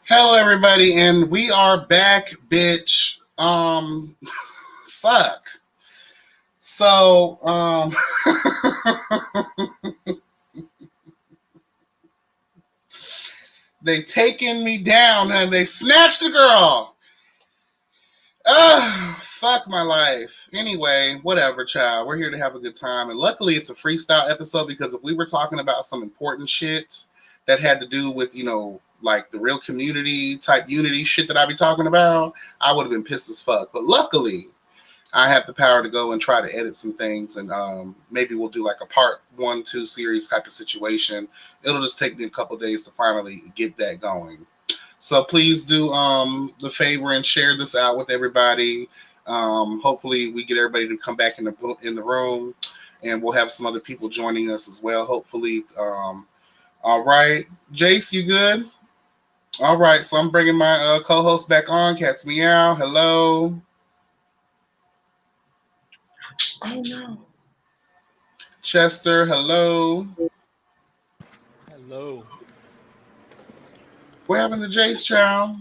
Hello, everybody, and we are back, bitch. Fuck. So, they've taken me down and they snatched the girl. Fuck my life. Anyway, whatever, child. We're here to have a good time, and luckily, it's a freestyle episode because if we were talking about some important shit that had to do with, like the real community type unity shit that I be talking about, I would have been pissed as fuck. But luckily, I have the power to go and try to edit some things, and maybe we'll do like a part 1-2 series type of situation. It'll just take me a couple days to finally get that going. So please do the favor and share this out with everybody. Hopefully we get everybody to come back in the room, and we'll have some other people joining us as well. Hopefully, all right, Jace, you good? All right, so I'm bringing my co-host back on. Cat's Meow, hello. Oh no. Chester, hello. Hello. What happened to Jace, child?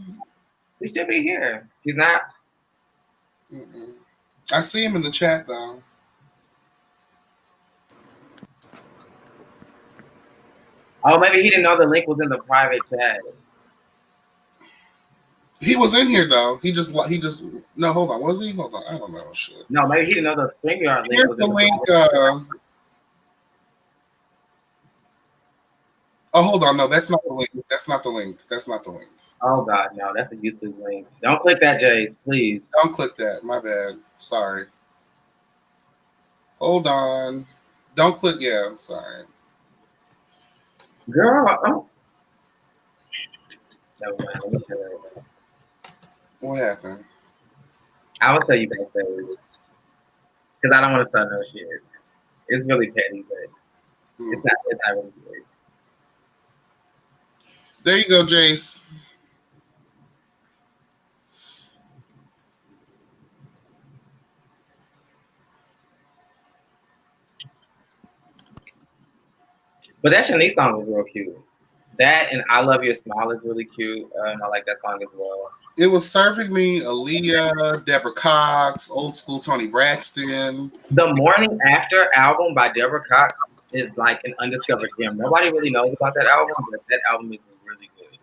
He should be here. He's not. Mm-mm. I see him in the chat, though. Oh, maybe he didn't know the link was in the private chat. He was in here, though. He just no, hold on. Was he? Hold on. I don't know. Shit. No, maybe he didn't know the StreamYard link Here's was the in the link. Oh, hold on. No, that's not the link. That's not the link. That's not the link. Oh, God, no. That's a YouTube link. Don't click that, Jace, please. Don't click that. My bad. Sorry. Hold on. Don't click. Yeah, I'm sorry. Girl, oh. Never mind. Let me tell you. What happened? I will tell you backstage. Because I don't want to start no shit. It's really petty, but it's not really serious. There you go, Jace. But that Shanice song was real cute. That and I Love Your Smile is really cute. I like that song as well. It was serving me Aaliyah, Deborah Cox, old school Toni Braxton. The Morning After album by Deborah Cox is like an undiscovered gem. Nobody really knows about that album, but that album is really good.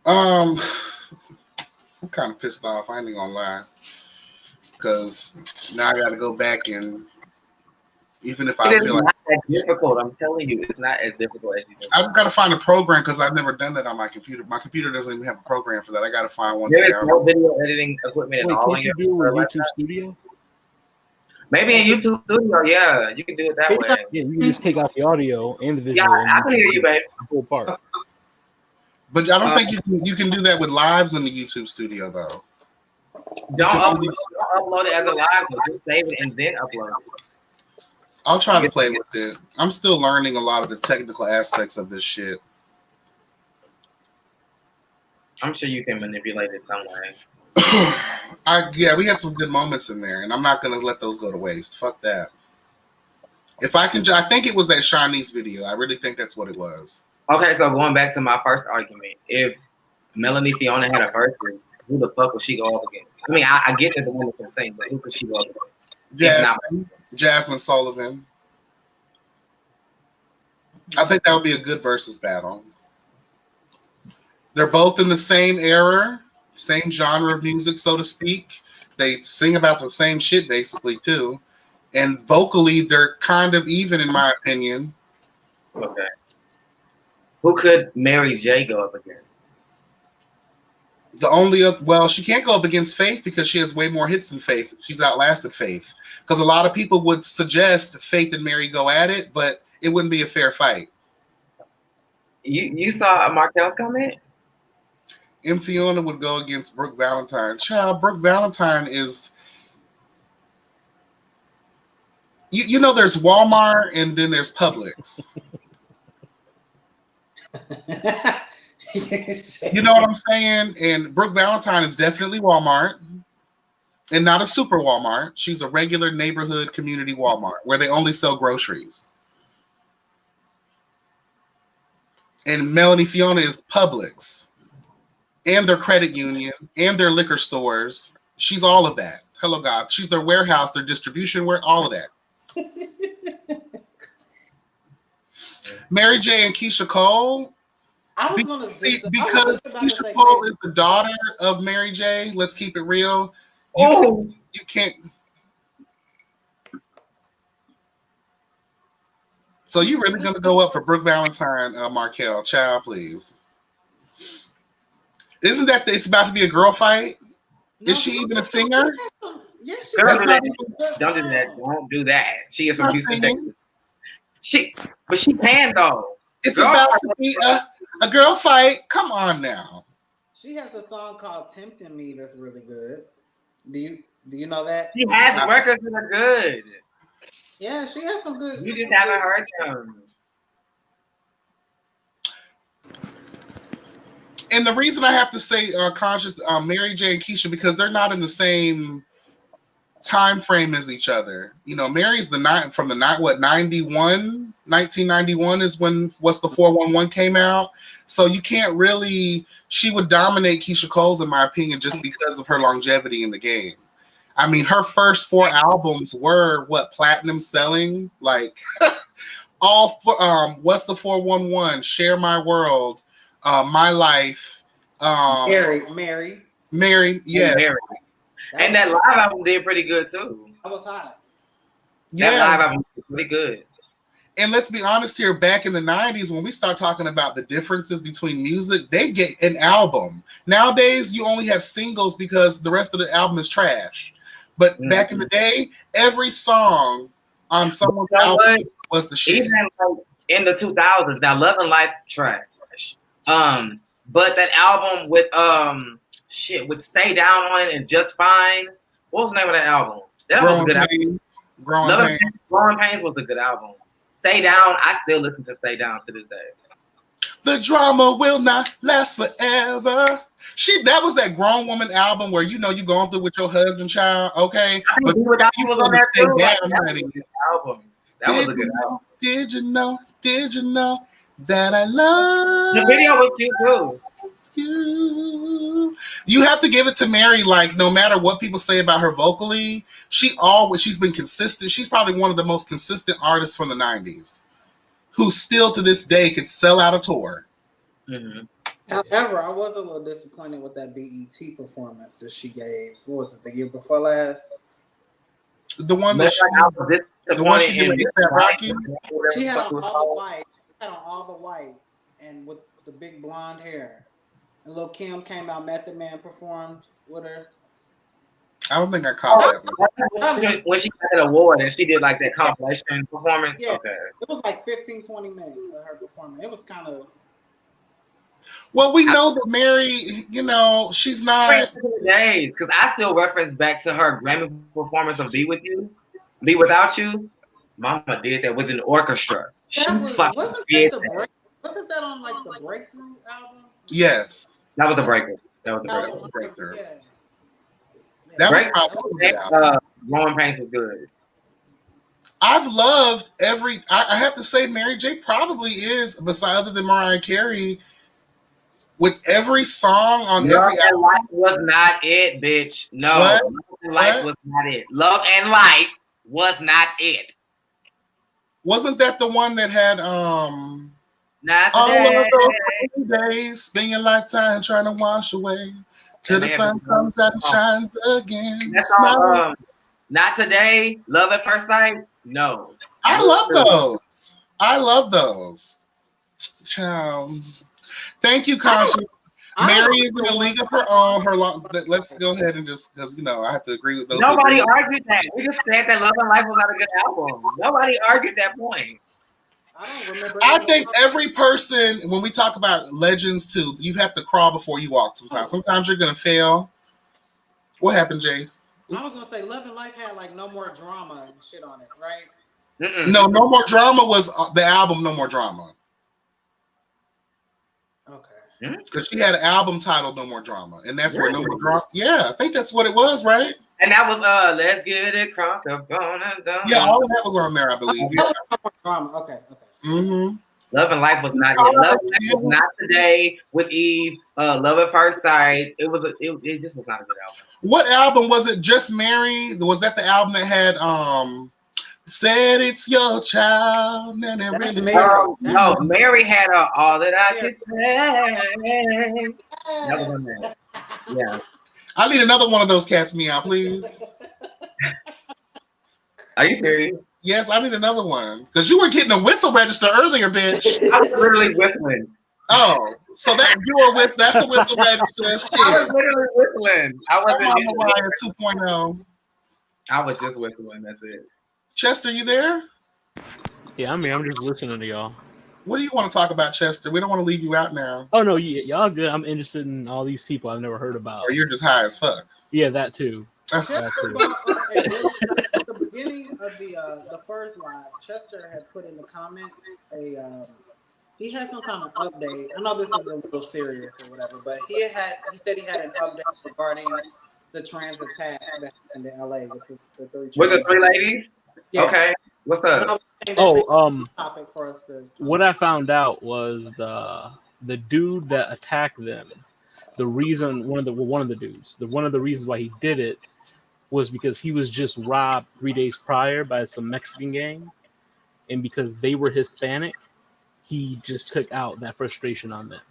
I'm kind of pissed off. I ain't gonna lie, because now I got to go back and even if I feel like it's not that difficult, I'm telling you, it's not as difficult as you think. I just got to find a program because I've never done that on my computer. My computer doesn't even have a program for that. I got to find one. There is no video editing equipment at all. Can't you do it with YouTube Studio? Maybe in YouTube Studio, yeah, you can do it that way. Yeah, you can just take out the audio and the visual. Yeah, I can hear you, babe. Full part. But I don't think you can do that with lives in the YouTube Studio though. Don't upload it as a live, just save it and then upload it. I'll try to play with it. I'm still learning a lot of the technical aspects of this shit. I'm sure you can manipulate it some way. We had some good moments in there, and I'm not gonna let those go to waste. Fuck that. If I can, I think it was that Shanice video. I really think that's what it was. Okay, so going back to my first argument, if Melanie Fiona had a verse, who the fuck would she go up against? I mean, I get that the woman can sing, but who could she go up against? Jasmine Sullivan. I think that would be a good versus battle. They're both in the same era, same genre of music, so to speak. They sing about the same shit, basically, too. And vocally, they're kind of even, in my opinion. Okay. Who could Mary J go up against? She can't go up against Faith because she has way more hits than Faith. She's outlasted Faith. Because a lot of people would suggest Faith and Mary go at it, but it wouldn't be a fair fight. You saw Markel's comment? M. Fiona would go against Brooke Valentine. Child, Brooke Valentine is... You know there's Walmart and then there's Publix. You know what I'm saying? And Brooke Valentine is definitely Walmart and not a super Walmart. She's a regular neighborhood community Walmart where they only sell groceries. And Melanie Fiona is Publix and their credit union and their liquor stores. She's all of that. Hello, God. She's their warehouse, their distribution, all of that. Mary J. and Keisha Cole. I was going to see, because Keisha Cole is the daughter of Mary J. Let's keep it real. You can't. So you really gonna go up for Brooke Valentine, Markel? Child, please. Isn't that it's about to be a girl fight? No, is she even a singer? Yes, she is. Don't do that. Don't do that. She is from Houston, Texas. But she can though. It's girl about to be a girl fight. Come on now. She has a song called "Tempting Me" that's really good. Do you know that? She has records that are good. Yeah, she has some good. You just haven't heard them. And the reason I have to say conscious Mary J and Keisha, because they're not in the same time frame as each other. You know, Mary's from the 1991 is when What's the 411 came out. So you can't really, she would dominate Keisha Cole's in my opinion just because of her longevity in the game. I mean, her first 4 albums were platinum selling, like all for What's the 411, Share My World, My Life, Mary, yes. Mary. And that live album did pretty good too. That was hot. Yeah. That live album was pretty good. And let's be honest here, back in the 90s, when we start talking about the differences between music, they get an album. Nowadays, you only have singles because the rest of the album is trash. But back in the day, every song on someone's album was the shit. Even like in the 2000s, now Love and Life trash. But that album with with Stay Down on it and Just Fine. What was the name of that album? That was a good album. Growing Pains was a good album. Stay Down, I still listen to Stay Down to this day. The drama will not last forever. That was that grown woman album where you going through with your husband, child. Okay, but you was on that too. That was a good album. That was a good album. Did you know that I love the video was cute too? You have to give it to Mary. Like, no matter what people say about her vocally, she's been consistent. She's probably one of the most consistent artists from the 90s who still to this day could sell out a tour. Mm-hmm. However, I was a little disappointed with that BET performance that she gave. What was it, the year before last? The one that she did with that Rocky. She had on all the white. And with the big blonde hair. And Lil' Kim came out, Method Man performed with her. I don't think I caught that one. When she got an award and she did like that compilation performance. Yeah, okay. It was like 15-20 minutes of her performance. It was kind of. Well, we know that Mary, she's not. Days, because I still reference back to her Grammy performance of Be With You, Be Without You. Mama did that with an orchestra. Wasn't that on like the Breakthrough album? Yes. That was the Breakthrough. Breakthrough. Yeah. That was probably Growing Pains was good. I've loved I have to say Mary J probably is, besides other than Mariah Carey, with every song on Love every and Life was not it, bitch. No. What? Love and Life was not it. Love and Life was not it. Wasn't that the one that had not all today. of those days, spend your lifetime trying to wash away till the sun comes out and shines again. That's all. Not Today, Love at First Sight. No, I love those. Child. Thank you, Conscious. Mary is in a league of her own. Let's go ahead and just, because I have to agree with those. Nobody argued that. We just said that Love and Life was not a good album. Nobody argued that point. I think every person, when we talk about legends too, you have to crawl before you walk sometimes. Sometimes you're going to fail. What happened, Jace? I was going to say Love and Life had like No More Drama and shit on it, right? Mm-mm. No More Drama was the album No More Drama. Okay. Because she had an album titled No More Drama. And that's where No More Drama. Yeah, I think that's what it was, right? And that was Let's Get It Crunk Up on and Down. Yeah, all of that was on there, I believe. No More Drama. Okay. Mm-hmm. Love and Life was not yet. Love and Life was not today with Eve. Love at First Sight. It just was not a good album. What album was it? Just Mary? Was that the album that had Said It's Your Child? And it really no, Mary had All That I Could Say. That was on there. Yeah. I need another one of those cats, meow, please. Are you serious? Yes, I need another one. Because you were getting a whistle register earlier, bitch. I was literally whistling. Oh, so that you were with that's the whistle register. Shit. I was literally whistling. I wasn't Mama Mariah 2.0. I was just whistling, that's it. Chester, you there? Yeah, I mean, I'm just listening to y'all. What do you want to talk about, Chester? We don't want to leave you out now. Oh, no, y'all good. I'm interested in all these people I've never heard about. Or you're just high as fuck. Yeah, that too. Chester, at the beginning of the first live, Chester had put in the comments he had some kind of update. I know this is a little serious or whatever, but he said he had an update regarding the trans attack that happened in LA with the three with the three ladies. Yeah. Okay, what's up? Topic for us to. What I found out was the dude that attacked them. The reason one of the reasons why he did it was because he was just robbed 3 days prior by some Mexican gang, and because they were Hispanic, he just took out that frustration on them.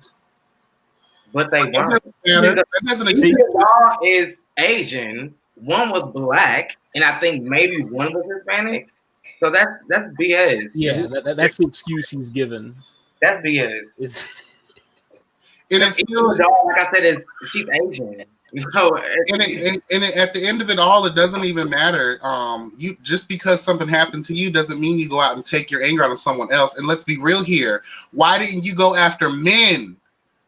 But they weren't. One is Asian, one was black, and I think maybe one was Hispanic. So that's BS. Yeah, that's the excuse he's given. That's BS. And it's still, like I said, she's Asian. So, and at the end of it all, it doesn't even matter. You just because something happened to you doesn't mean you go out and take your anger out on someone else. And let's be real here. Why didn't you go after men?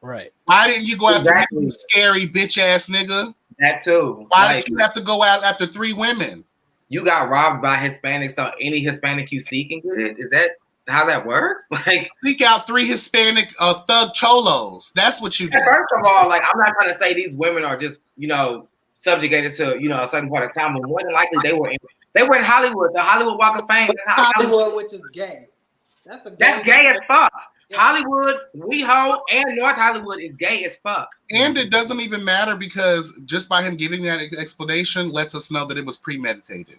Right. Why didn't you go after men, scary bitch ass nigga? That too. Why did you have to go out after 3 women? You got robbed by Hispanics, so any Hispanic you see can get it? Is that how that works? Like, seek out 3 Hispanic thug cholos. That's what you do. First of all, like, I'm not trying to say these women are just, subjugated to, a certain part of town, but more than likely they were in Hollywood, the Hollywood Walk of Fame. Hollywood, which is gay. That's gay as fuck. Yeah. Hollywood, WeHo, and North Hollywood is gay as fuck. And it doesn't even matter because just by him giving that explanation lets us know that it was premeditated.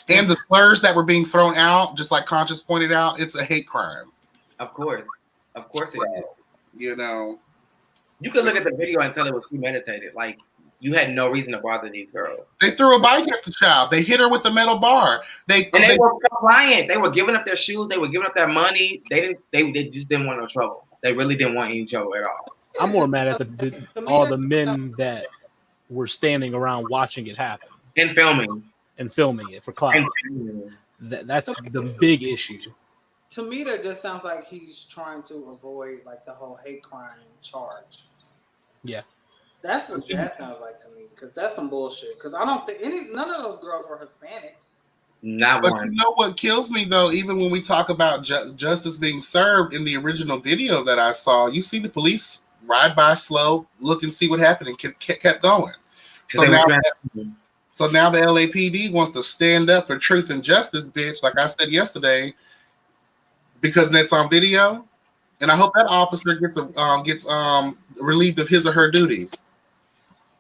And the slurs that were being thrown out, just like Conscious pointed out, it's a hate crime. Of course it is. You could look at the video and tell it was premeditated. Like, you had no reason to bother these girls. They threw a bike at the child. They hit her with a metal bar. They were compliant. They were giving up their shoes. They were giving up their money. They just didn't want no trouble. They really didn't want any trouble at all. I'm more mad at all the men that were standing around watching it happen and filming it for clout. That's the big issue. To me, that just sounds like he's trying to avoid like the whole hate crime charge. Yeah. That's what that sounds like to me, because that's some bullshit. Because I don't think none of those girls were Hispanic. Not but one. You know what kills me though? Even when we talk about justice being served in the original video that I saw, you see the police ride by slow, look and see what happened, and kept going. So now the LAPD wants to stand up for truth and justice, bitch. Like I said yesterday, because it's on video, and I hope that officer gets relieved of his or her duties.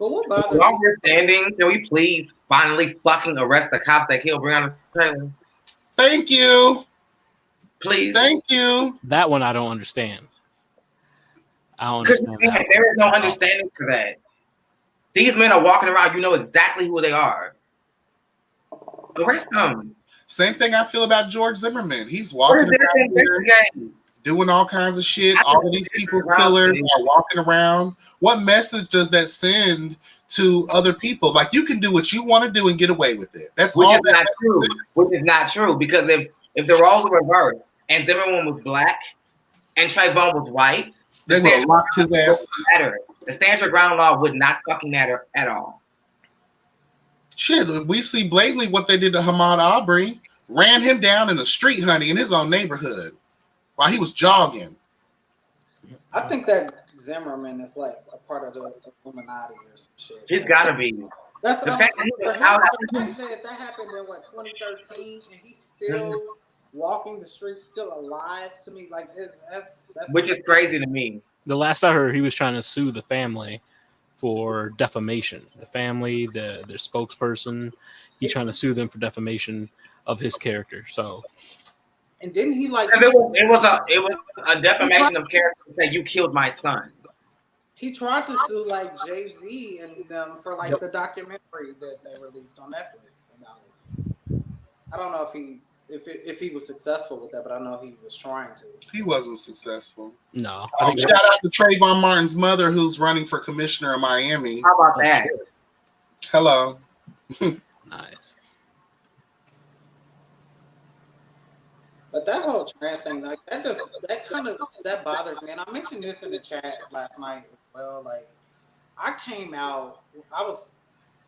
But what bothers me? While we're standing, can we please finally fucking arrest the cops that killed Breonna Taylor? Thank you. Please. Thank you. That one I don't understand. I don't understand. There is no understanding for that. These men are walking around. You know exactly who they are. Arrest them. Same thing I feel about George Zimmerman. He's walking around here, doing all kinds of shit. All of these people's killers are walking around. What message does that send to other people? Like, you can do what you want to do and get away with it. That's which all is that not true. Which is not true, because if the roles were reversed and Zimmerman was black and Trayvon was white, they would have locked his ass up. The stand your ground law would not fucking matter at all. Shit, we see blatantly what they did to Ahmaud Arbery. Ran him down in the street, honey, in his own neighborhood while he was jogging. I think that Zimmerman is like a part of the Illuminati or some shit. He's got to be. That's the fact that that happened in 2013, and he's still walking the streets still alive to me. Like that's Which is crazy to me. The last I heard, he was trying to sue the family for defamation. The family, their spokesperson, he's trying to sue them for defamation of his character. So, And didn't he like? It was a defamation of character to say you killed my son. He tried to sue like Jay-Z and them for like Yep. the documentary that they released on Netflix about it. I don't know if he was successful with that, but I know he was trying to. He wasn't successful. no. Shout out to Trayvon Martin's mother, who's running for commissioner of Miami. How about that? Hello. Nice. But that whole trans thing, like that bothers me. And I mentioned this in the chat last night as well. Like, I came out, I was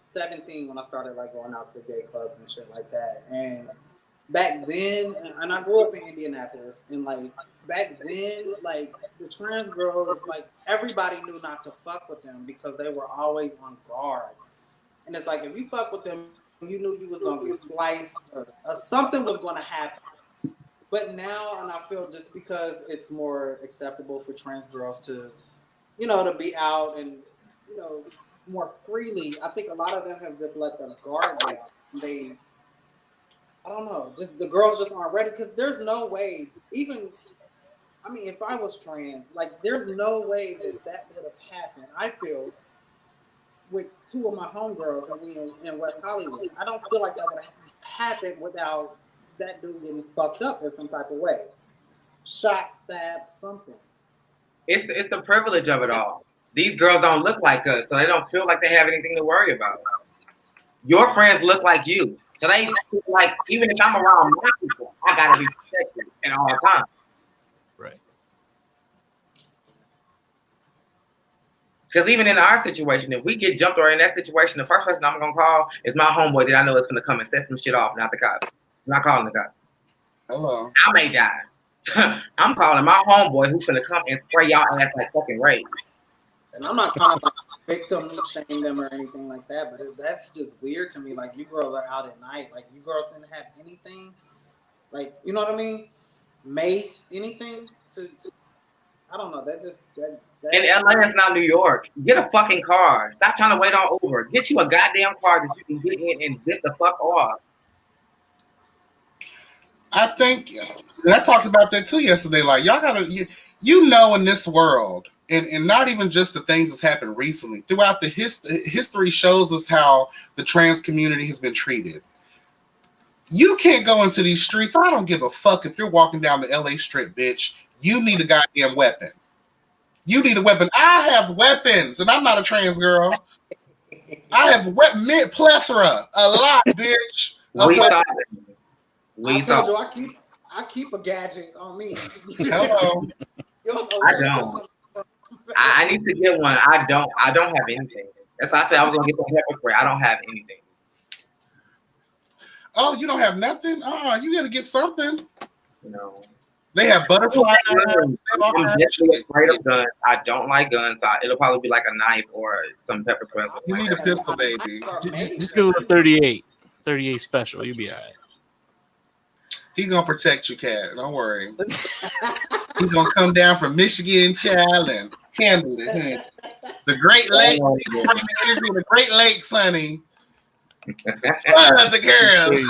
17 when I started like going out to gay clubs and shit like that. And back then, and I grew up in Indianapolis, and like back then, like the trans girls, like everybody knew not to fuck with them because they were always on guard. And it's like if you fuck with them, you knew you was gonna get sliced or something was gonna happen. But now, and I feel just because it's more acceptable for trans girls to, to be out and, more freely, I think a lot of them have just let their guard down. I don't know, just the girls just aren't ready because there's no way, if I was trans, like there's no way that would have happened, I feel, with two of my homegirls and we in West Hollywood. I don't feel like that would have happened without that dude getting fucked up in some type of way. Shot, stabbed, something. It's the privilege of it all. These girls don't look like us, so they don't feel like they have anything to worry about. Your friends look like you. So they feel like even if I'm around my people, I gotta be protected at all times. Right. Because even in our situation, if we get jumped or in that situation, the first person I'm gonna call is my homeboy that I know is gonna come and set some shit off, not the cops. I'm not calling the cops. Hello. I may die. I'm calling my homeboy who's gonna come and spray y'all ass like fucking rape. And I'm not trying to like victim shame them or anything like that, but that's just weird to me. Like, you girls are out at night. Like, you girls didn't have anything. Like, you know what I mean? Mace, anything to. I don't know. That And LA is not New York. Get a fucking car. Stop trying to wait on Uber. Get you a goddamn car that you can get in and zip the fuck off. I think, and I talked about that too yesterday. Like, y'all gotta, in this world, and not even just the things that's happened recently, throughout the history shows us how the trans community has been treated. You can't go into these streets. I don't give a fuck if you're walking down the LA Strip, bitch. You need a goddamn weapon. You need a weapon. I have weapons, and I'm not a trans girl. I have plethora, a lot, bitch. I keep a gadget on me. Hello. I don't. I need to get one. I don't have anything. That's why I said I was gonna get some pepper spray. I don't have anything. Oh, you don't have nothing? Oh, you gotta get something. No. They have butterfly guns. I'm definitely afraid of guns. I don't like guns. So it'll probably be like a knife or some pepper spray. You need a pistol, baby. Just get a little 38 special. You'll be all right. He's gonna protect you, Cat. Don't worry. He's gonna come down from Michigan, child, and handle it. The Great Lakes, the Great Lakes, honey. The girls.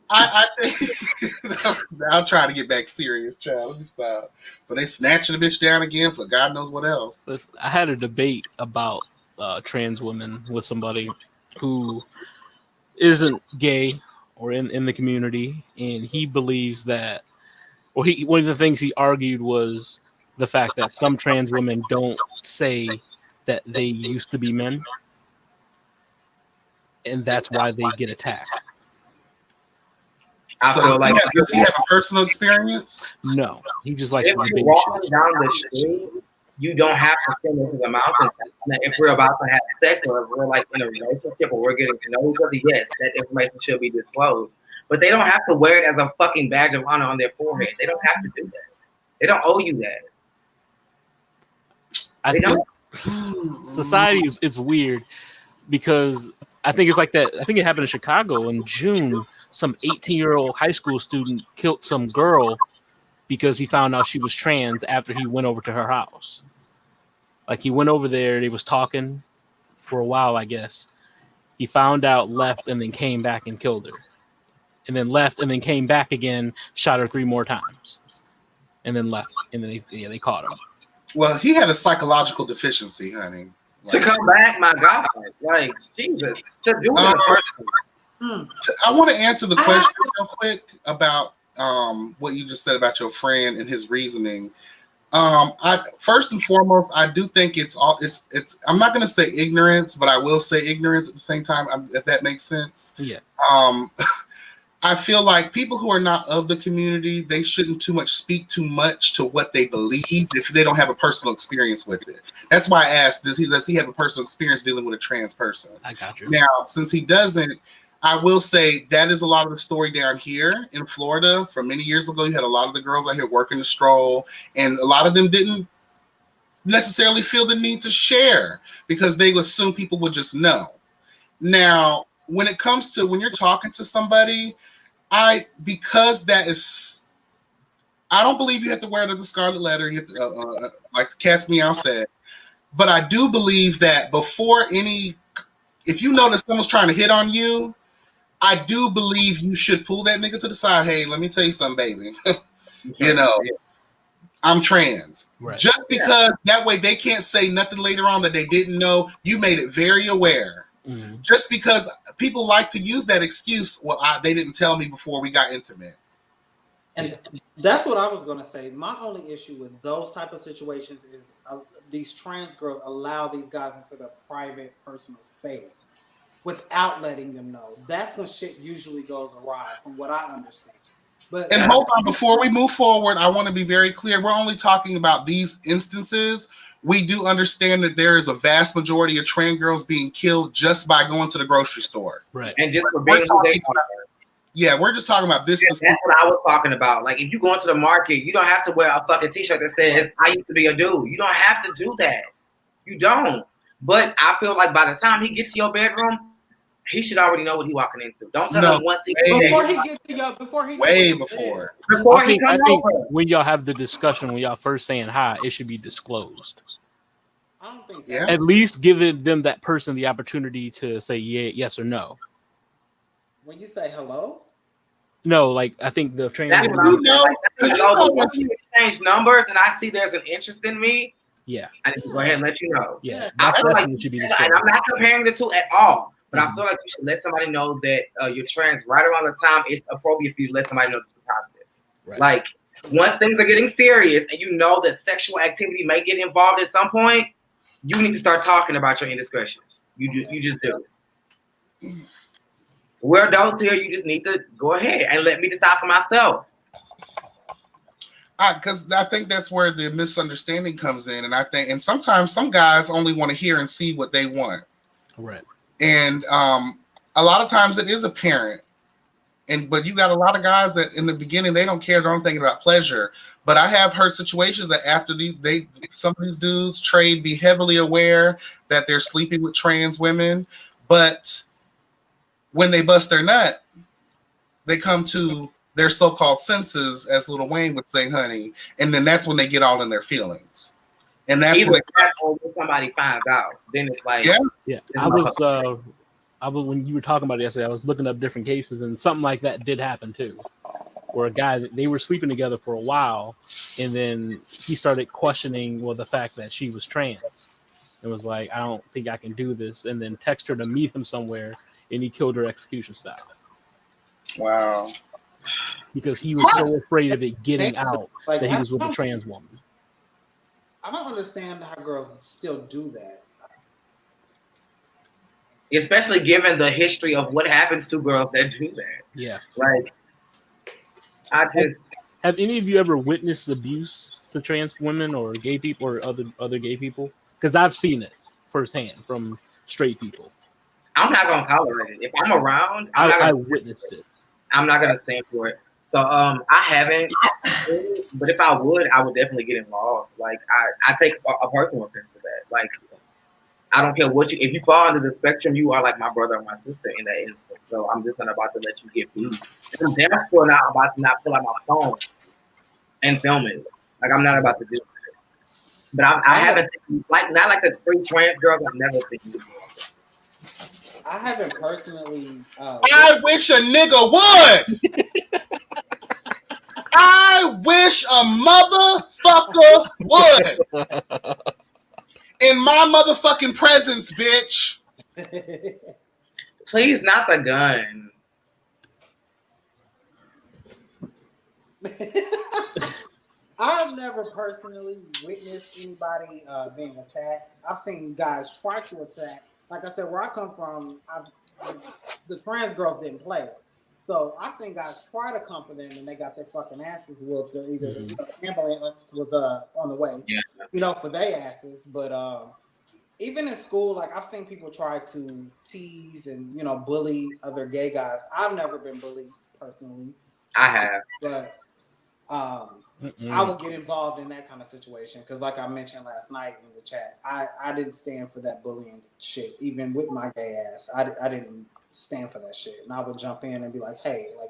I think I'll try to get back serious, child. Let me stop. But they snatching the bitch down again for God knows what else. Listen, I had a debate about trans women with somebody who isn't gay or in the community, and he believes that, or one of the things he argued was the fact that some trans women don't say that they used to be men, and that's why they get attacked. I feel like does he have a personal experience? No, he just likes if you're walking down the street, you don't have to send into the mountains. If we're about to have sex or if we're like in a relationship or we're getting to know each other, yes, that information should be disclosed. But they don't have to wear it as a fucking badge of honor on their forehead. They don't have to do that. They don't owe you that. I think society is weird. because I think it's like that. I think it happened in Chicago in June. Some 18-year-old high school student killed some girl because he found out she was trans after he went over to her house. Like he went over there, they was talking for a while, I guess. He found out, left, and then came back and killed her. And then left, and then came back again, shot her 3 more times. And then left. And then they caught him. Well, he had a psychological deficiency, honey. To come back, my God. Like, Jesus. To do it in person. I want to answer the question real quick about what you just said about your friend and his reasoning. I first and foremost, I do think it's I'm not going to say ignorance, but I will say ignorance at the same time, if that makes sense. Yeah. I feel like people who are not of the community, they shouldn't speak too much to what they believe if they don't have a personal experience with it. That's why I asked, does he have a personal experience dealing with a trans person? I got you. Now, since he doesn't, I will say that is a lot of the story down here in Florida. From many years ago, you had a lot of the girls out here working the stroll, and a lot of them didn't necessarily feel the need to share because they assume people would just know. Now, when it comes to when you're talking to somebody, I don't believe you have to wear it as a scarlet letter. You have to, like Cat's Meow said, but I do believe that if you notice someone's trying to hit on you, I do believe you should pull that nigga to the side. Hey, let me tell you something, baby. I'm trans. Right. Just because that way they can't say nothing later on that they didn't know. You made it very aware. Mm-hmm. Just because people like to use that excuse, they didn't tell me before we got intimate. And that's what I was going to say. My only issue with those type of situations is these trans girls allow these guys into their private, personal space without letting them know. That's when shit usually goes awry, from what I understand. And hold on, before we move forward, I want to be very clear. We're only talking about these instances. We do understand that there is a vast majority of trans girls being killed just by going to the grocery store. Right. And just for being who they are. Yeah, we're just talking about this. That's what I was talking about. Like, if you go into the market, you don't have to wear a fucking t-shirt that says, I used to be a dude. You don't have to do that. You don't. But I feel like by the time he gets to your bedroom, he should already know what he's walking into. Don't tell him once before he gets to y'all. I think when y'all have the discussion, when y'all first saying hi, it should be disclosed. I don't think. Yeah. At least giving them that person the opportunity to say yes or no. When you say hello. No, like I think the trans. That's what I'm saying. Once you exchange numbers and I see there's an interest in me, yeah, I need to go ahead and let you know. Yeah, I feel like should be and I'm not comparing the two at all. But I feel like you should let somebody know that you're trans right around the time it's appropriate for you to let somebody know that you're positive. Right. Like, once things are getting serious and you know that sexual activity may get involved at some point, you need to start talking about your indiscretions. You just do. We're adults here. You just need to go ahead and let me decide for myself. Because I think that's where the misunderstanding comes in. And sometimes some guys only want to hear and see what they want. Right. And a lot of times it is apparent, but you got a lot of guys that in the beginning they don't care, they're thinking about pleasure. But I have heard situations that after some of these dudes be heavily aware that they're sleeping with trans women, but when they bust their nut, they come to their so-called senses, as Lil Wayne would say, honey, and then that's when they get all in their feelings. And that's when somebody finds out. Then it's like, yeah. I was when you were talking about it yesterday, I was looking up different cases, and something like that did happen too, where a guy they were sleeping together for a while, and then he started questioning the fact that she was trans, and was like, I don't think I can do this, and then text her to meet him somewhere, and he killed her execution style. Wow. Because he was so afraid of it getting out that he was with a trans woman. I don't understand how girls still do that. Especially given the history of what happens to girls that do that. Yeah. Like, have any of you ever witnessed abuse to trans women or gay people or other gay people? Because I've seen it firsthand from straight people. I'm not gonna tolerate it. If I'm around, I witnessed it. I'm not gonna stand for it. So I haven't, but if I would definitely get involved. Like I take a personal offense to that. Like I don't care what if you fall under the spectrum, you are like my brother or my sister in that instance. So I'm just not about to let you get beat. And I'm damn sure not about to not pull out my phone and film it. Like I'm not about to do it. But I haven't seen, like, not like the 3 trans girls. I've never seen before. I haven't personally. I wish a nigga would. I wish a motherfucker would. In my motherfucking presence, bitch. Please, not the gun. I've never personally witnessed anybody being attacked. I've seen guys try to attack. Like I said, where I come from, the trans girls didn't play. So I've seen guys try to comfort them and they got their fucking asses whooped, or either the ambulance was on the way, for their asses. But even in school, like I've seen people try to tease and bully other gay guys. I've never been bullied personally. I have, but I would get involved in that kind of situation because, like I mentioned last night in the chat, I didn't stand for that bullying shit. Even with my gay ass, I didn't stand for that shit, and I would jump in and be like, "Hey, like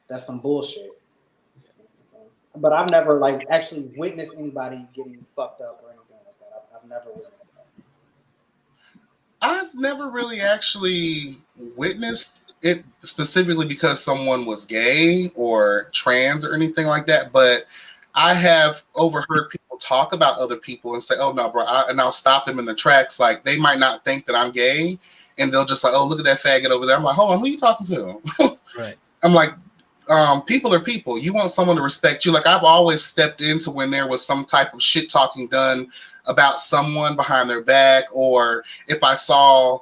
that's some bullshit." But I've never actually witnessed anybody getting fucked up or anything like that. I've never witnessed that. I've never really actually witnessed it specifically because someone was gay or trans or anything like that, but I have overheard people talk about other people and say, "Oh no, bro," and I'll stop them in their tracks. Like they might not think that I'm gay, and they'll just like, "Oh, look at that faggot over there." I'm like, "Hold on, who are you talking to?" Right. I'm like, people are people. You want someone to respect you. Like I've always stepped into when there was some type of shit talking done about someone behind their back, or if I saw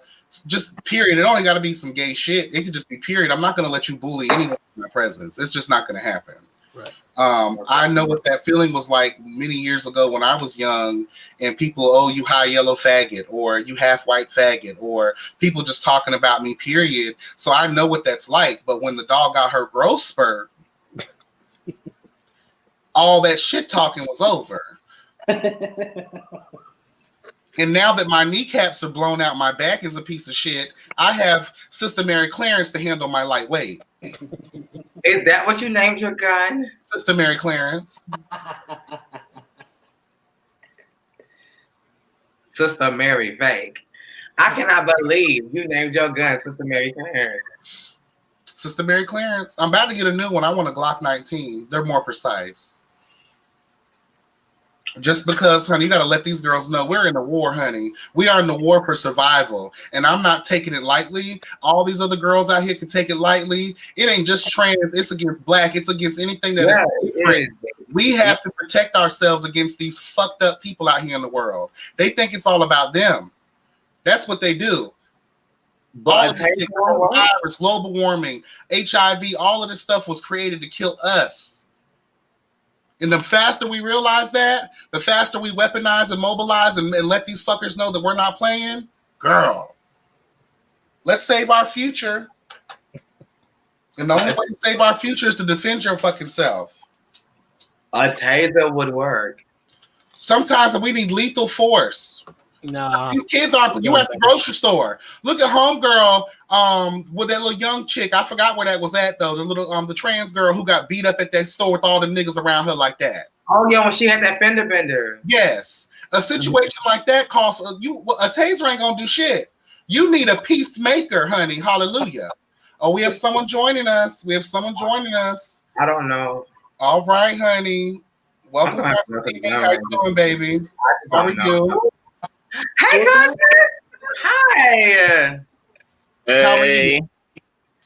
just period, it only got to be some gay shit. It could just be period. I'm not going to let you bully anyone in my presence. It's just not going to happen. Right. I know what that feeling was like many years ago when I was young, and people, "Oh, you high yellow faggot," or "You half white faggot," or people just talking about me, period. So I know what that's like. But when the dog got her growth spurt, all that shit talking was over. And now that my kneecaps are blown out, my back is a piece of shit, I have Sister Mary Clarence to handle my lightweight. Is that what you named your gun? Sister Mary Clarence. Sister Mary Fake. I cannot believe you named your gun Sister Mary Clarence. Sister Mary Clarence. I'm about to get a new one. I want a Glock 19. They're more precise. Just because, honey, you got to let these girls know we're in a war, honey. We are in the war for survival, and I'm not taking it lightly. All these other girls out here can take it lightly. It ain't just trans. It's against black. It's against anything that is different. We have to protect ourselves against these fucked up people out here in the world. They think it's all about them. That's what they do. All of this coronavirus, global warming, HIV, all of this stuff was created to kill us. And the faster we realize that, the faster we weaponize and mobilize and let these fuckers know that we're not playing. Girl, let's save our future. And the only way to save our future is to defend your fucking self. A taser would work. Sometimes we need lethal force. Nah. These kids aren't. You at the grocery store. Look at homegirl with that little young chick. I forgot where that was at though. The little the trans girl who got beat up at that store with all the niggas around her like that. Oh yeah, when she had that fender bender. Yes, a situation like that costs you. A taser ain't gonna do shit. You need a peacemaker, honey. Hallelujah. Oh, we have someone joining us. I don't know. All right, honey. Welcome back to TV. How you doing, baby? How are you? Hey, guys. Hi. Hey. How are you?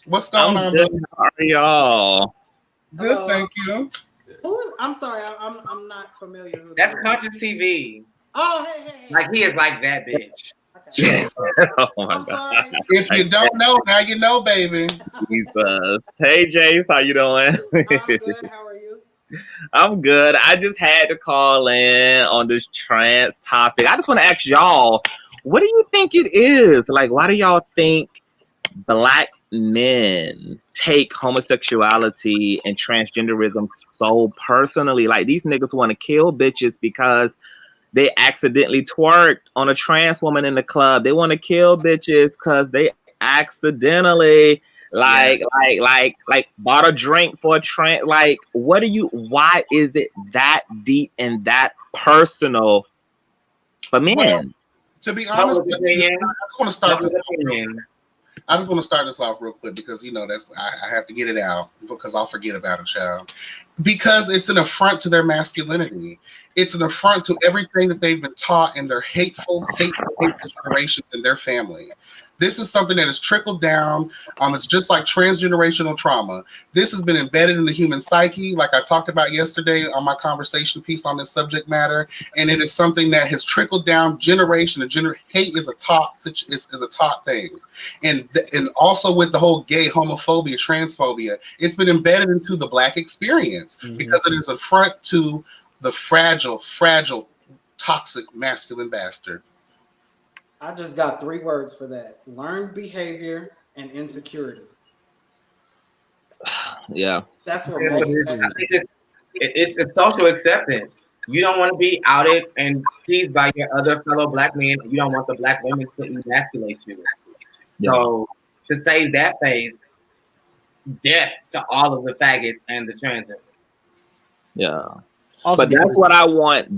What's going on, good. How are y'all? Good, thank you. I'm sorry, I'm not familiar. That's Conscious TV. Oh, hey. Like he is like that bitch. Okay. Oh my I'm God. sorry. If you don't know, now you know, baby. Jesus. Hey, Jace, how you doing? I'm good. How are you? I'm good. I just had to call in on this trans topic. I just want to ask y'all, what do you think it is? Like, why do y'all think Black men take homosexuality and transgenderism so personally? Like, these niggas want to kill bitches because they accidentally twerked on a trans woman in the club. They want to kill bitches because they accidentally like bought a drink for a trans. Like, what do you? Why is it that deep and that personal for men? Well, to be honest, Public opinion. I just want to start Public this. opinion. I just want to start this off real quick because that's I have to get it out because I'll forget about it, child. Because it's an affront to their masculinity. It's an affront to everything that they've been taught in their hateful generations in their family. This is something that has trickled down. It's just like transgenerational trauma. This has been embedded in the human psyche, like I talked about yesterday on my conversation piece on this subject matter, and it is something that has trickled down generation to hate is a taught thing, and also with the whole gay homophobia, transphobia, it's been embedded into the Black experience because it is an affront to the fragile, toxic masculine bastard. I just got 3 words for that: learned behavior and insecurity. Yeah, that's what it's social acceptance. You don't want to be outed and teased by your other fellow Black men. You don't want the Black women to emasculate you. Yeah. So to save that face, death to all of the faggots and the transgenders. Yeah. Also, But that's what I want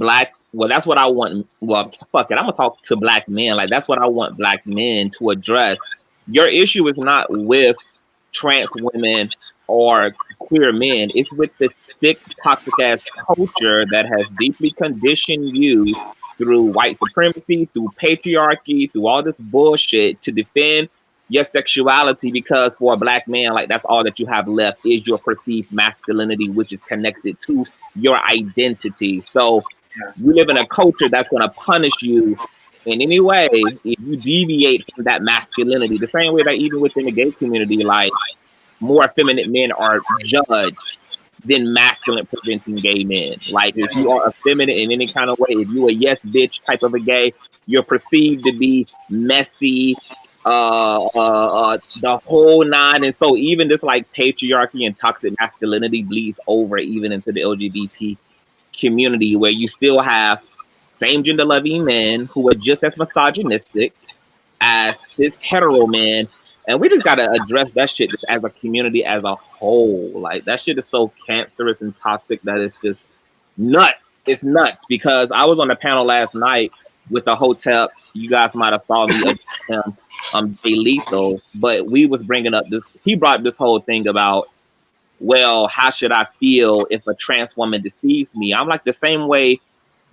that's what I want. Well, fuck it. I'm gonna talk to Black men. Like, that's what I want Black men to address. Your issue is not with trans women or queer men. It's with this sick, toxic ass culture that has deeply conditioned you through white supremacy, through patriarchy, through all this bullshit to defend your sexuality, because for a Black man, like, that's all that you have left is your perceived masculinity, which is connected to your identity. So you live in a culture that's going to punish you in any way if you deviate from that masculinity. The same way that even within the gay community, like, more effeminate men are judged than masculine presenting gay men. Like, if you are effeminate in any kind of way, if you a yes bitch type of a gay, you're perceived to be messy, the whole 9. And so even this like patriarchy and toxic masculinity bleeds over even into the LGBT community, where you still have same gender loving men who are just as misogynistic as cis hetero men. And we just got to address that shit just as a community as a whole. Like, that shit is so cancerous and toxic that it's just nuts. It's nuts, because I was on the panel last night with the hotel. You guys might have saw me Jay Lethal, but we was bringing up this. He brought this whole thing about, well, how should I feel if a trans woman deceives me? I'm like, the same way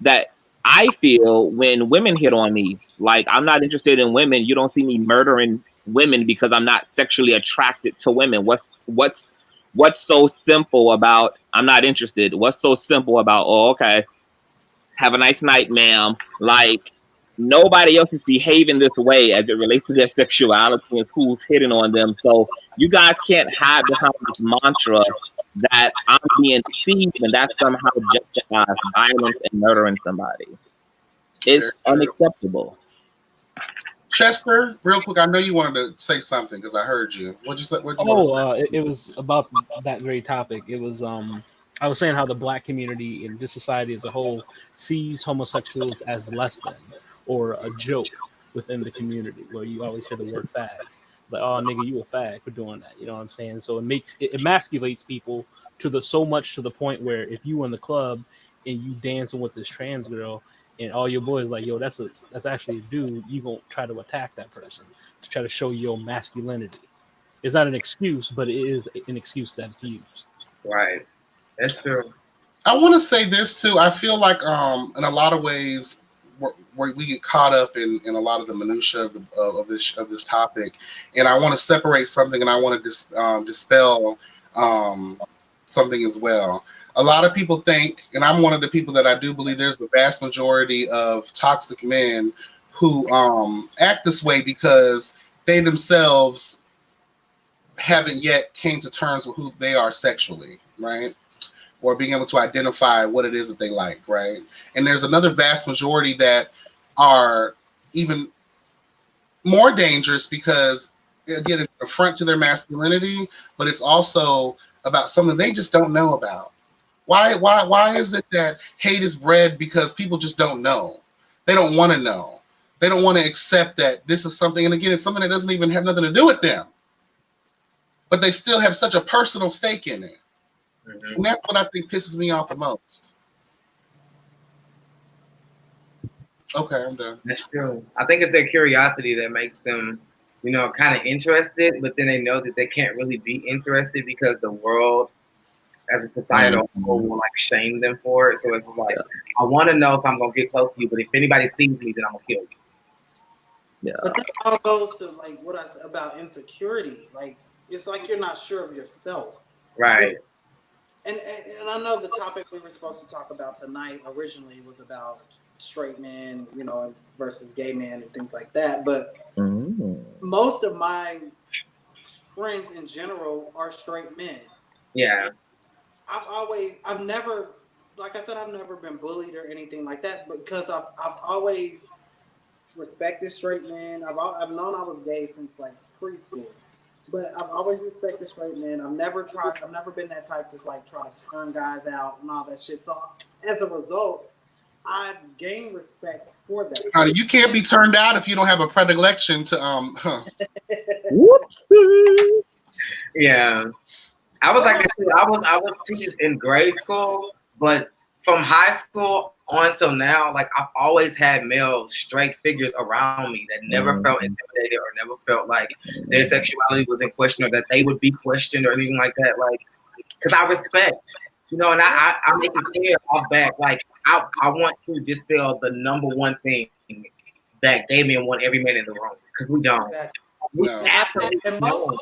that I feel when women hit on me. Like, I'm not interested in women. You don't see me murdering women because I'm not sexually attracted to women. What's so simple about I'm not interested? What's so simple about, oh, okay, have a nice night, ma'am? Like, nobody else is behaving this way as it relates to their sexuality and who's hitting on them. So you guys can't hide behind this mantra that I'm being deceived and that somehow justifies violence and murdering somebody. It's unacceptable. Chester, real quick, I know you wanted to say something because I heard you. What'd you say? It was about that very topic. It was I was saying how the Black community and just society as a whole sees homosexuals as less than or a joke within the community, where you always hear the word fag. Like, oh nigga, you a fag for doing that. You know what I'm saying? So it emasculates people so much to the point where if you in the club and you dancing with this trans girl and all your boys like, yo, that's actually a dude, you gonna try to attack that person to try to show your masculinity. It's not an excuse, but it is an excuse that it's used. Right. That's true. I want to say this too. I feel like in a lot of ways where we get caught up in a lot of the minutia of this topic, and I want to separate something, and I want to dispel something as well. A lot of people think, and I'm one of the people that I do believe there's the vast majority of toxic men who act this way because they themselves haven't yet came to terms with who they are sexually, right? Or being able to identify what it is that they like, right? And there's another vast majority that are even more dangerous because, again, it's an affront to their masculinity, but it's also about something they just don't know about. Why is it that hate is bred because people just don't know? They don't want to know. They don't want to accept that this is something, and again, it's something that doesn't even have nothing to do with them. But they still have such a personal stake in it. Mm-hmm. And that's what I think pisses me off the most. Okay, I'm done. That's true. I think it's their curiosity that makes them, you know, kind of interested, but then they know that they can't really be interested because the world as a societal whole will like shame them for it. So it's like, I want to know, so I'm gonna get close to you, but if anybody sees me, then I'm gonna kill you. Yeah. But that all goes to like what I said about insecurity. Like it's like you're not sure of yourself. Right. And I know the topic we were supposed to talk about tonight originally was about straight men, you know, versus gay men and things like that. But most of my friends in general are straight men. Yeah. I've never, like I said, I've never been bullied or anything like that because I've always respected straight men. I've known I was gay since like preschool, but I've always respected straight men. I've never been that type to like try to turn guys out and all that shit. So as a result, I've gained respect for that. Honey, you can't be turned out if you don't have a predilection to Whoops. Yeah. I was like that too. I was teaching in grade school, but from high school on till now, like I've always had male straight figures around me that never felt intimidated or never felt like their sexuality was in question or that they would be questioned or anything like that. Like, because I respect, you know, and I make it clear off back. Like, I want to dispel the number one thing that gay men want every man in the room, because we don't. We absolutely don't.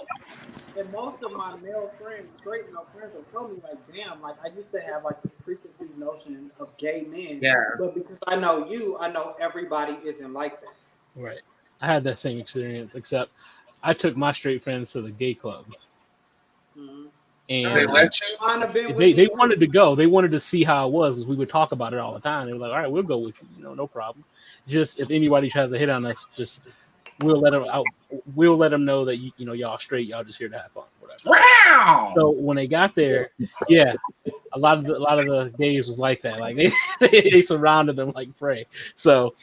And most of my male friends, straight male friends, have told me like, damn, like I used to have like this preconceived notion of gay men. Yeah. But because I know you, I know everybody isn't like that. Right. I had that same experience, except I took my straight friends to the gay club. Mm-hmm. And they let you? They wanted to go. They wanted to see how it was, because we would talk about it all the time. They were like, all right, we'll go with you. You know, no problem. Just if anybody tries to hit on us, just we'll let them out. We'll let them know that you know y'all straight. Y'all just here to have fun, whatever. Wow. So when they got there, yeah, a lot of the gays was like that. Like they surrounded them like prey. So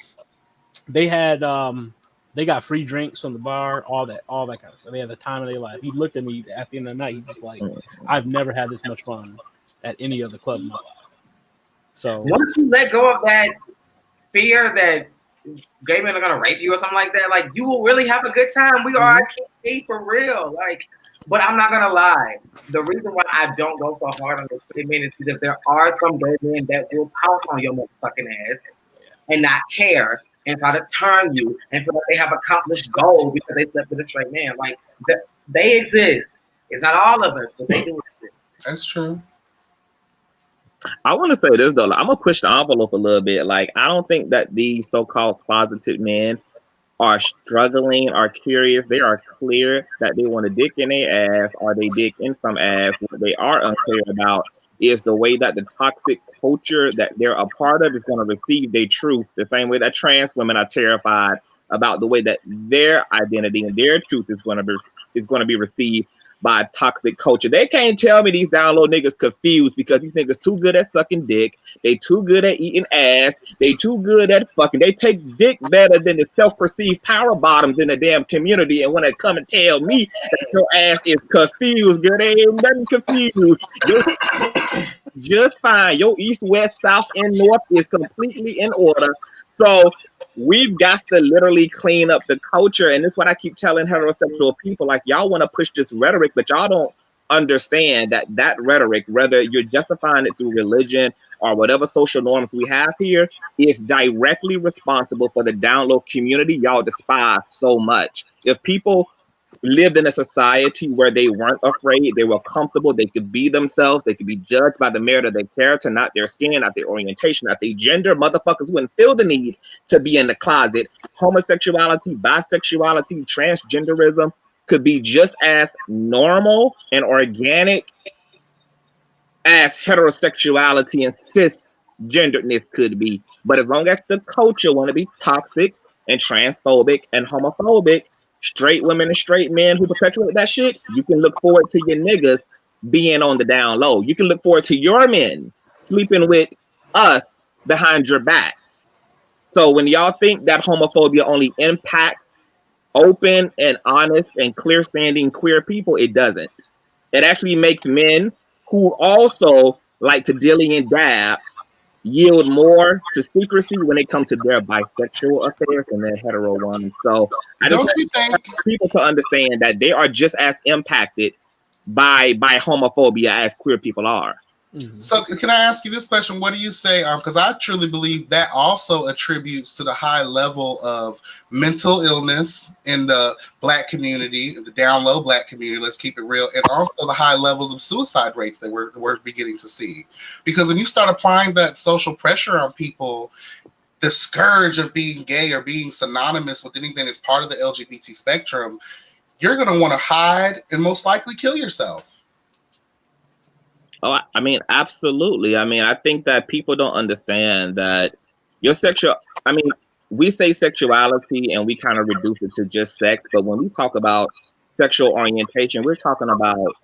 they had they got free drinks from the bar, all that kind of stuff. They had the time of their life. He looked at me at the end of the night. He was like, I've never had this much fun at any other club in my life. So once you let go of that fear that gay men are gonna rape you or something like that, like you will really have a good time. We are, I can't be for real. Like, but I'm not gonna lie. The reason why I don't go so hard on the gay men is because there are some gay men that will pounce on your motherfucking ass and not care and try to turn you and feel like they have accomplished goals because they slept with a straight man. Like they exist. It's not all of us, but they do exist. That's true. I want to say this though. I'm gonna push the envelope a little bit. Like, I don't think that these so-called closeted men are struggling, are curious. They are clear that they want a dick in their ass or they dick in some ass. What they are unclear about is the way that the toxic culture that they're a part of is going to receive their truth. The same way that trans women are terrified about the way that their identity and their truth is going to be received by toxic culture. They can't tell me these down low niggas confused because these niggas too good at sucking dick. They too good at eating ass. They too good at fucking. They take dick better than the self-perceived power bottoms in the damn community. And when they come and tell me that your ass is confused, girl, they ain't nothing confused. Just fine. Your east, west, south, and north is completely in order. So we've got to literally clean up the culture. And that's what I keep telling heterosexual people. Like, y'all want to push this rhetoric, but y'all don't understand that rhetoric, whether you're justifying it through religion or whatever social norms we have here, is directly responsible for the down low community y'all despise so much. If people lived in a society where they weren't afraid, they were comfortable, they could be themselves, they could be judged by the merit of their character, not their skin, not their orientation, not their gender, motherfuckers wouldn't feel the need to be in the closet. Homosexuality, bisexuality, transgenderism could be just as normal and organic as heterosexuality and cisgenderedness could be. But as long as the culture want to be toxic and transphobic and homophobic, straight women and straight men who perpetuate that shit, you can look forward to your niggas being on the down low. You can look forward to your men sleeping with us behind your backs. So when y'all think that homophobia only impacts open and honest and clear standing queer people, it doesn't. It actually makes men who also like to dilly and dab yield more to secrecy when it comes to their bisexual affairs and their hetero ones. So I just Don't you think? want people to understand that they are just as impacted by homophobia as queer people are. So can I ask you this question? What do you say? Because I truly believe that also attributes to the high level of mental illness in the Black community, the down low Black community. Let's keep it real, and also the high levels of suicide rates that we're beginning to see. Because when you start applying that social pressure on people, the scourge of being gay or being synonymous with anything that's part of the LGBT spectrum, you're going to want to hide and most likely kill yourself. Oh, I mean, absolutely. I mean, I think that people don't understand that your sexual, I mean, we say sexuality and we kind of reduce it to just sex. But when we talk about sexual orientation, we're talking about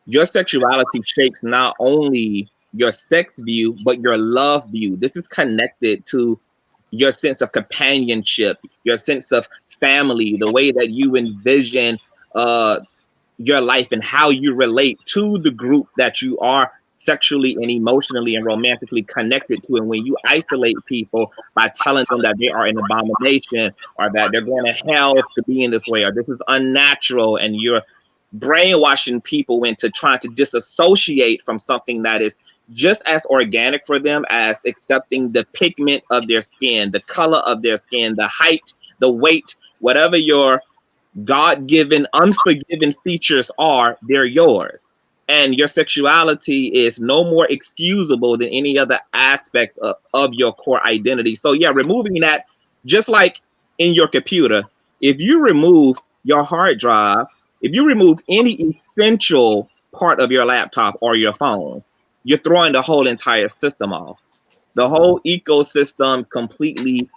your sexuality shapes not only your sex view, but your love view. This is connected to your sense of companionship, your sense of family, the way that you envision your life and how you relate to the group that you are sexually and emotionally and romantically connected to. And when you isolate people by telling them that they are an abomination or that they're going to hell to be in this way or this is unnatural, and you're brainwashing people into trying to disassociate from something that is just as organic for them as accepting the pigment of their skin, the color of their skin, the height, the weight, whatever your God-given, unforgiven features are, they're yours. And your sexuality is no more excusable than any other aspects of your core identity. So yeah, removing that, just like in your computer, if you remove your hard drive, if you remove any essential part of your laptop or your phone, you're throwing the whole entire system off. The whole ecosystem completely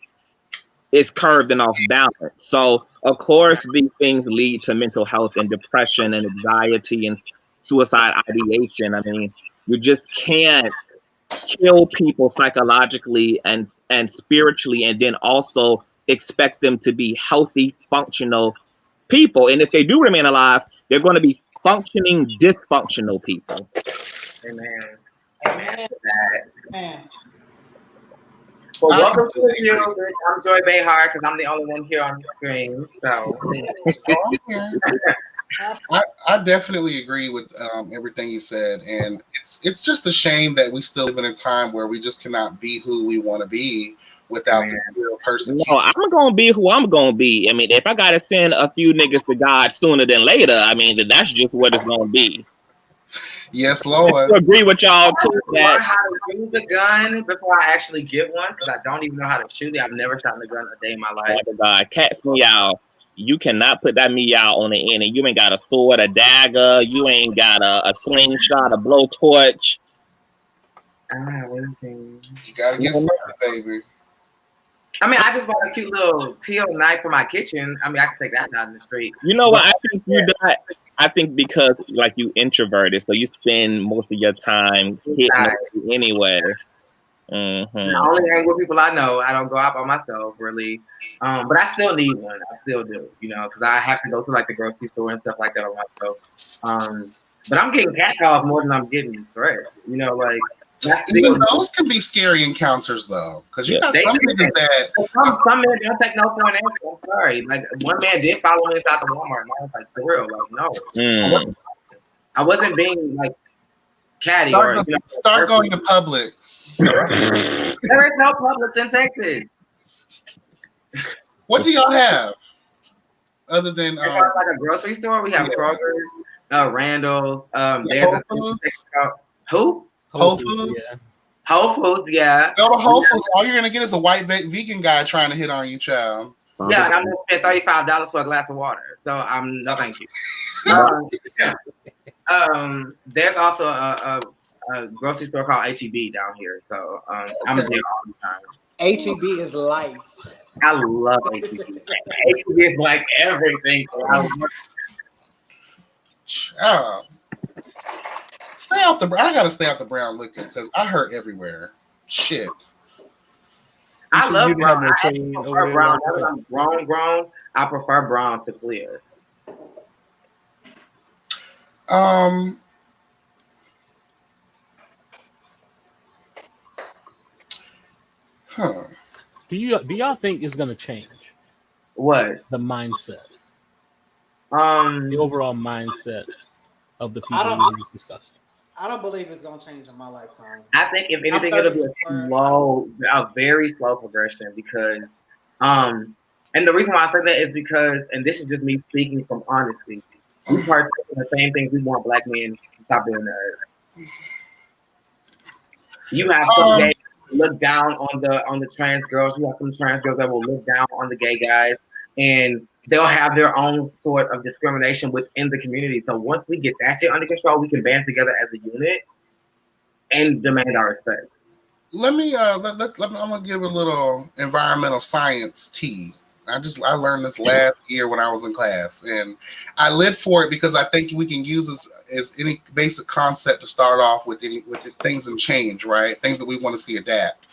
is curved and off balance. So, of course, these things lead to mental health and depression and anxiety and suicide ideation. I mean, you just can't kill people psychologically and spiritually and then also expect them to be healthy, functional people. And if they do remain alive, they're going to be functioning, dysfunctional people. Amen. Amen. Man. Well, welcome to the view. I'm Joy Behar because I'm the only one here on the screen. So I definitely agree with everything you said, and it's just a shame that we still live in a time where we just cannot be who we want to be without the real person. No, I'm gonna be who I'm gonna be. I mean, if I gotta send a few niggas to God sooner than later, I mean, then that's just what it's gonna be. Yes, Lord. I agree with y'all too. Learn how to use a gun before I actually get one because I don't even know how to shoot it. I've never shot a gun a day in my life. God, cat's meow. You cannot put that meow on the end, and you ain't got a sword, a dagger. You ain't got a slingshot, a blowtorch. You gotta get something, baby. I mean, I just bought a cute little teal knife for my kitchen. I mean, I can take that out in the street. You know what? I think you die. I think because like you introverted, so you spend most of your time hitting anyway. Mm-hmm. I only hang with people I know. I don't go out by myself really, but I still need one. I still do, you know, because I have to go to like the grocery store and stuff like that on myself. But I'm getting catcalls more than I'm getting threats. You know, like even those can be scary encounters though, because you got some niggas that some men don't take no for an answer. I'm sorry. Like one man did follow me inside the Walmart, and I was like, for real, like no. I wasn't being like catty start going to Publix. There is no Publix in Texas. What do y'all have other than like a grocery store? We have Kroger, Randall's. There's who? Whole Foods? Yeah. Whole Foods, yeah. Go to Whole Foods. All you're going to get is a white vegan guy trying to hit on you, child. Yeah, and I'm going to spend $35 for a glass of water. So I'm no thank you. There's also a grocery store called H-E-B down here. So I'm there all the time. H-E-B is life. I love H-E-B. H-E-B is like everything. Stay off the. I gotta stay off the brown liquor because I hurt everywhere. Shit. I love You brown. have no I actually training over prefer there. brown. Now that I'm grown, I prefer brown to clear. Huh. Do y'all think it's gonna change What? the mindset, the Um, overall mindset of the people I don't- we were just discussing? I don't believe it's gonna change in my lifetime. I think if anything, I'm it'll be 34. a very slow progression because, and the reason why I say that is because, and this is just me speaking from honesty, we partake in the same things we want black men to stop doing to earth. You have some gays who look down on the trans girls. You have some trans girls that will look down on the gay guys, and they'll have their own sort of discrimination within the community. So once we get that shit under control, we can band together as a unit and demand our respect. Let me I'm gonna give a little environmental science tea. I learned this last year when I was in class, and I lived for it because I think we can use this as any basic concept to start off with things in change, right? Things that we want to see adapt.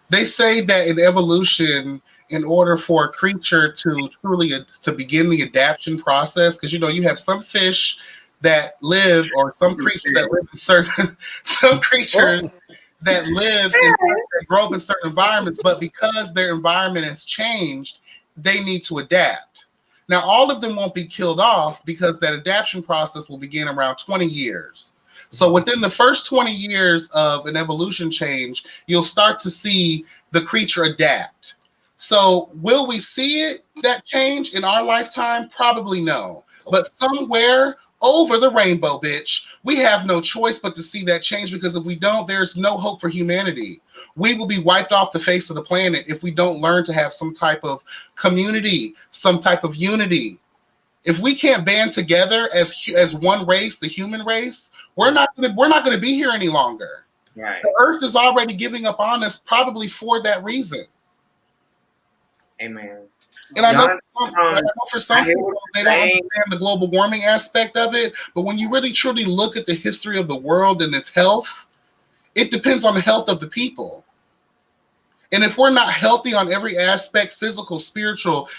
They say that in evolution, in order for a creature to truly to begin the adaptation process, because you have some fish that live, or some creatures that live in certain some creatures that live in that grow up in certain environments, but because their environment has changed, they need to adapt. Now, all of them won't be killed off because that adaptation process will begin around 20 years. So within the first 20 years of an evolution change, you'll start to see the creature adapt. So will we see it, that change in our lifetime? Probably no. But somewhere over the rainbow, bitch, we have no choice but to see that change, because if we don't, there's no hope for humanity. We will be wiped off the face of the planet if we don't learn to have some type of community, some type of unity. If we can't band together as one race, the human race, we're not gonna be here any longer. Right. The Earth is already giving up on us, probably for that reason. Amen. And I know for some people, they don't saying. understand the global warming aspect of it, but when you really truly look at the history of the world and its health, it depends on the health of the people. And if we're not healthy on every aspect, physical, spiritual,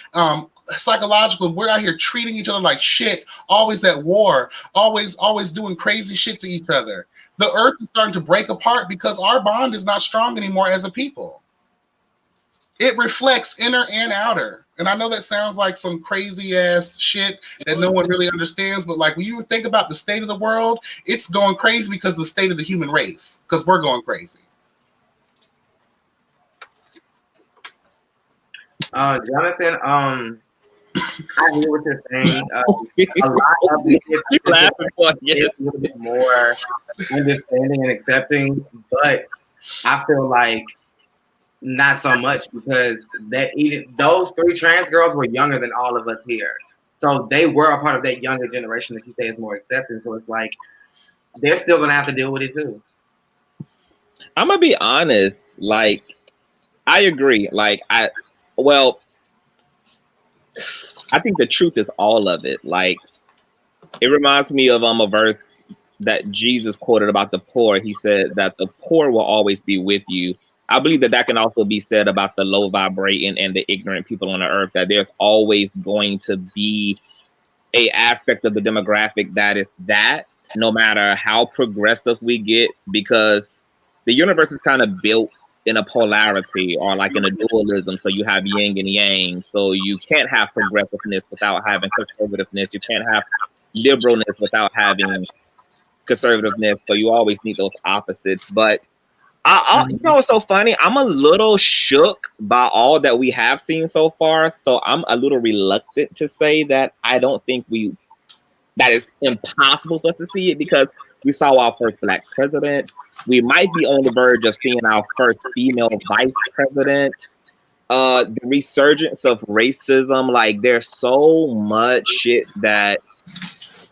psychological, we're out here treating each other like shit, always at war, always doing crazy shit to each other. The earth is starting to break apart because our bond is not strong anymore as a people. It reflects inner and outer. And I know that sounds like some crazy ass shit that no one really understands, but like when you think about the state of the world, it's going crazy because of the state of the human race, because we're going crazy. Jonathan, I hear what you're saying. A lot of it is a little bit more understanding and accepting, but I feel like not so much, because those 3 trans girls were younger than all of us here. So they were a part of that younger generation that you say is more accepting. So it's like they're still gonna have to deal with it too. I'm gonna be honest, like I agree. Like I think the truth is all of it. Like it reminds me of a verse that Jesus quoted about the poor. He said that the poor will always be with you. I believe that can also be said about the low vibrating and the ignorant people on the earth, that there's always going to be a aspect of the demographic that is that, no matter how progressive we get, because the universe is kind of built in a polarity, or like in a dualism. So you have yin and yang. So you can't have progressiveness without having conservativeness. You can't have liberalness without having conservativeness. So you always need those opposites. But you know what's so funny? I'm a little shook by all that we have seen so far. So I'm a little reluctant to say that I don't think that it's impossible for us to see it, because we saw our first Black president. We might be on the verge of seeing our first female vice president. The resurgence of racism, like there's so much shit that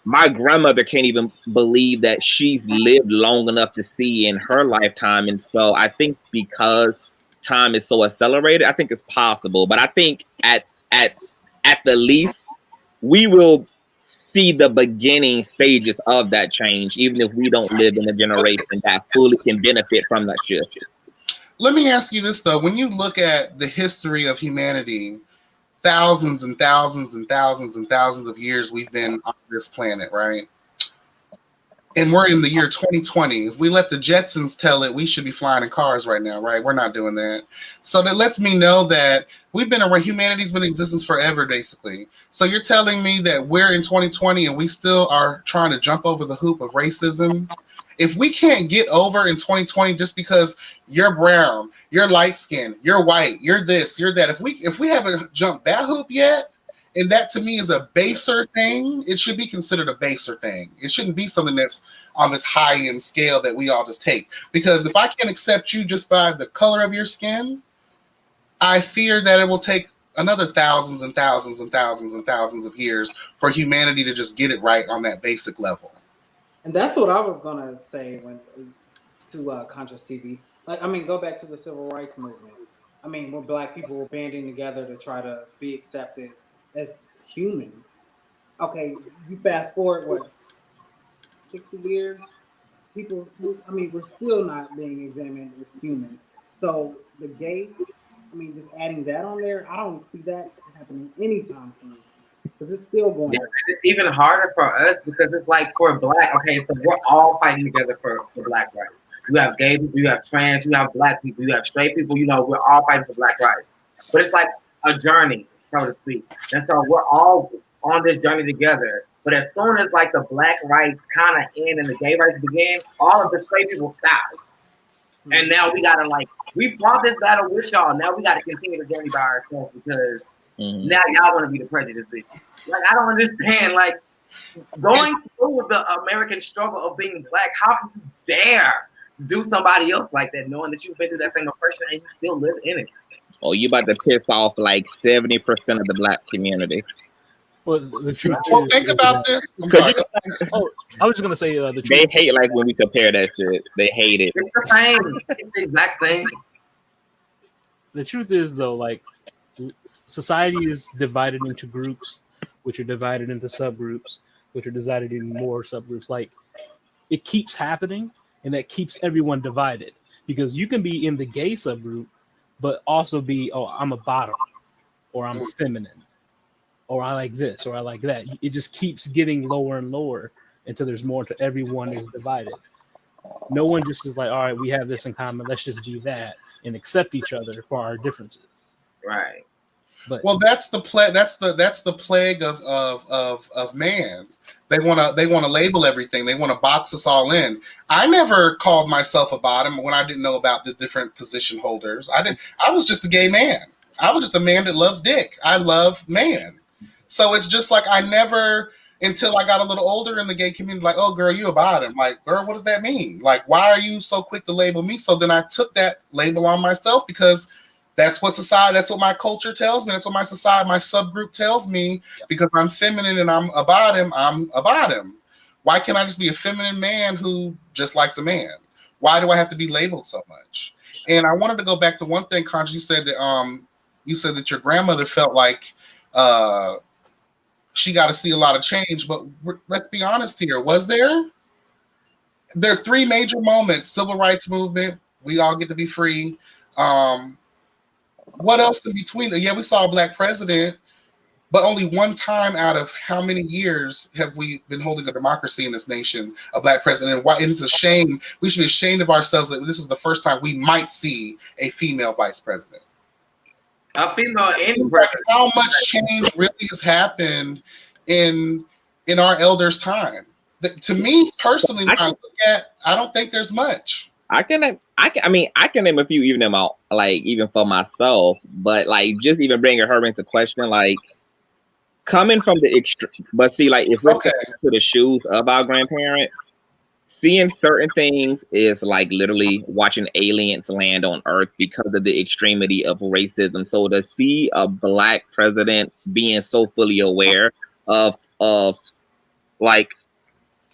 my grandmother can't even believe that she's lived long enough to see in her lifetime. And so I think because time is so accelerated, I think it's possible. But I think at the least, we will see the beginning stages of that change, even if we don't live in a generation that fully can benefit from that shift. Let me ask you this though: when you look at the history of humanity, thousands and thousands and thousands and thousands of years we've been on this planet, right? And we're in the year 2020. If we let the Jetsons tell it, we should be flying in cars right now, right? We're not doing that. So that lets me know that we've been around, humanity's been in existence forever, basically. So you're telling me that we're in 2020 and we still are trying to jump over the hoop of racism? If we can't get over in 2020 just because you're brown, you're light skinned, you're white, you're this, you're that, if we haven't jumped that hoop yet, and that to me is a baser thing, it should be considered a baser thing. It shouldn't be something that's on this high-end scale that we all just take. Because if I can't accept you just by the color of your skin, I fear that it will take another thousands and thousands and thousands and thousands of years for humanity to just get it right on that basic level. And that's what I was gonna say to Conscious TV. Like, I mean, go back to the civil rights movement. I mean, when Black people were banding together to try to be accepted as human. Okay, you fast forward, what, 60 years? People, I mean, we're still not being examined as humans. So the gay, I mean, just adding that on there, I don't see that happening anytime soon. Because it's still going on. It's even harder for us because it's like for Black, okay, so we're all fighting together for Black rights. You have gay people, you have trans, you have Black people, you have straight people, you know, we're all fighting for Black rights. But it's like a journey, so to speak. And so we're all on this journey together. But as soon as like the Black rights kind of end and the gay rights begin, all of the straight people stop. And now we gotta we fought this battle with y'all. Now we gotta continue the journey by ourselves because now y'all want to be the prejudice bitch. Like, I don't understand. Like, going through the American struggle of being Black, how can you dare do somebody else like that, knowing that you've been through that same oppression and you still live in it? Oh, you about to piss off like 70% of the Black community. Well, the truth is, think about this. I'm sorry. I was just gonna say the truth. They hate like when we compare that shit. They hate it. It's the same. It's the exact same. The truth is, though, like, society is divided into groups, which are divided into subgroups, which are divided into more subgroups. Like, it keeps happening, and that keeps everyone divided. Because you can be in the gay subgroup, but also be, oh, I'm a bottom, or I'm feminine, or I like this, or I like that. It just keeps getting lower and lower until there's more to everyone is divided. No one just is like, all right, we have this in common, let's just be that and accept each other for our differences. Right. But well, that's the plague of man. They want to label everything. They want to box us all in. I never called myself a bottom when I didn't know about the different position holders. I was just a gay man. I was just a man that loves dick. I love man. So it's just like I never, until I got a little older in the gay community, like, oh, girl, you a bottom. Like, girl, what does that mean? Like, why are you so quick to label me? So then I took that label on myself because that's what society, that's what my culture tells me. That's what my society, my subgroup tells me. Because I'm feminine and I'm a bottom, I'm a bottom. Why can't I just be a feminine man who just likes a man? Why do I have to be labeled so much? And I wanted to go back to one thing, Conj, you said that your grandmother felt like she got to see a lot of change, but let's be honest here. Was there? There are three major moments: civil rights movement, we all get to be free. What else in between? Yeah, we saw a Black president, but only one time out of how many years have we been holding a democracy in this nation, a Black president? And why? And it's a shame. We should be ashamed of ourselves that this is the first time we might see a female vice president. A female in how much change really has happened in our elders' time? To me personally, when I look at, I don't think there's much. I can name a few even for myself, but like just even bringing her into question, like coming from the extreme. But see, like if we're to the shoes of our grandparents, seeing certain things is like literally watching aliens land on Earth because of the extremity of racism. So to see a Black president being so fully aware of like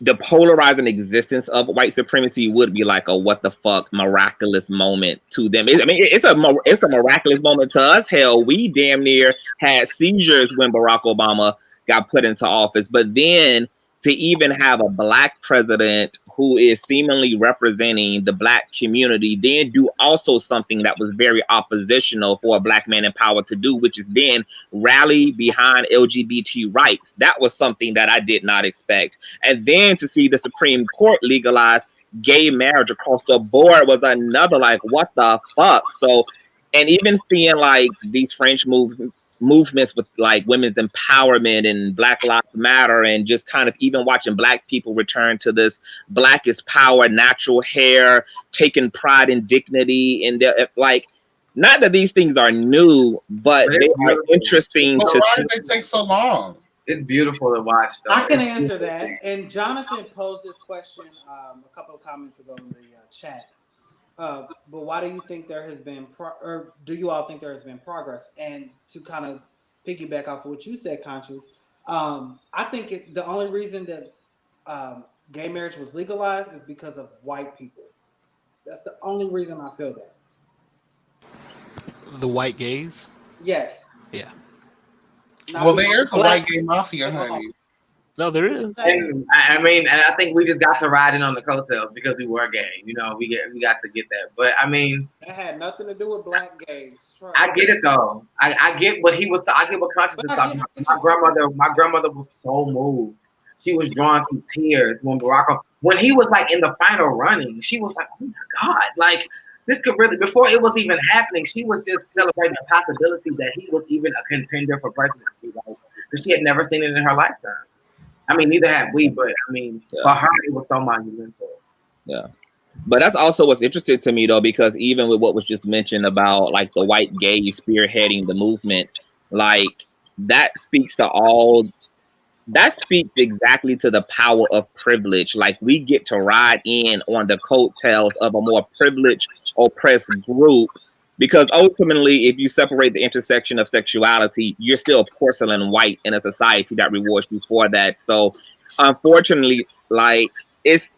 the polarizing existence of white supremacy would be like a what the fuck miraculous moment to them. It's a miraculous moment to us. Hell, we damn near had seizures when Barack Obama got put into office. But then to even have a Black president who is seemingly representing the Black community, then do also something that was very oppositional for a Black man in power to do, which is then rally behind LGBT rights. That was something that I did not expect. And then to see the Supreme Court legalize gay marriage across the board was another, like, what the fuck? So, and even seeing like these French movements with like women's empowerment and Black Lives Matter, and just kind of even watching Black people return to this Black is power, natural hair, taking pride and dignity, and like, not that these things are new, but they are interesting. But why did they take so long? It's beautiful to watch, though. I can answer that. And Jonathan posed this question a couple of comments ago in the chat. But why do you think there has been, or do you all think there has been progress? And to kind of piggyback off of what you said, Conscious, I think the only reason that gay marriage was legalized is because of white people. That's the only reason I feel that. The white gays? Yes. Yeah. Well, there's a white gay mafia, honey. No, there is. And I mean, and I think we just got to ride in on the coattails because we were gay. You know, we got to get that. But I mean, it had nothing to do with Black gays. I get it though. I get what he was. I get what Conscious was talking about. My grandmother was so moved. She was drawn through tears when he was like in the final running. She was like, "Oh my God!" Like, this could really, before it was even happening, she was just celebrating the possibility that he was even a contender for presidency, like, because she had never seen it in her lifetime. I mean, neither had we, but I mean, for her, it was so monumental. Yeah. But that's also what's interesting to me, though, because even with what was just mentioned about like the white gays spearheading the movement, like that speaks exactly to the power of privilege. Like, we get to ride in on the coattails of a more privileged, oppressed group, because ultimately, if you separate the intersection of sexuality, you're still porcelain white in a society that rewards you for that. So unfortunately, like, it's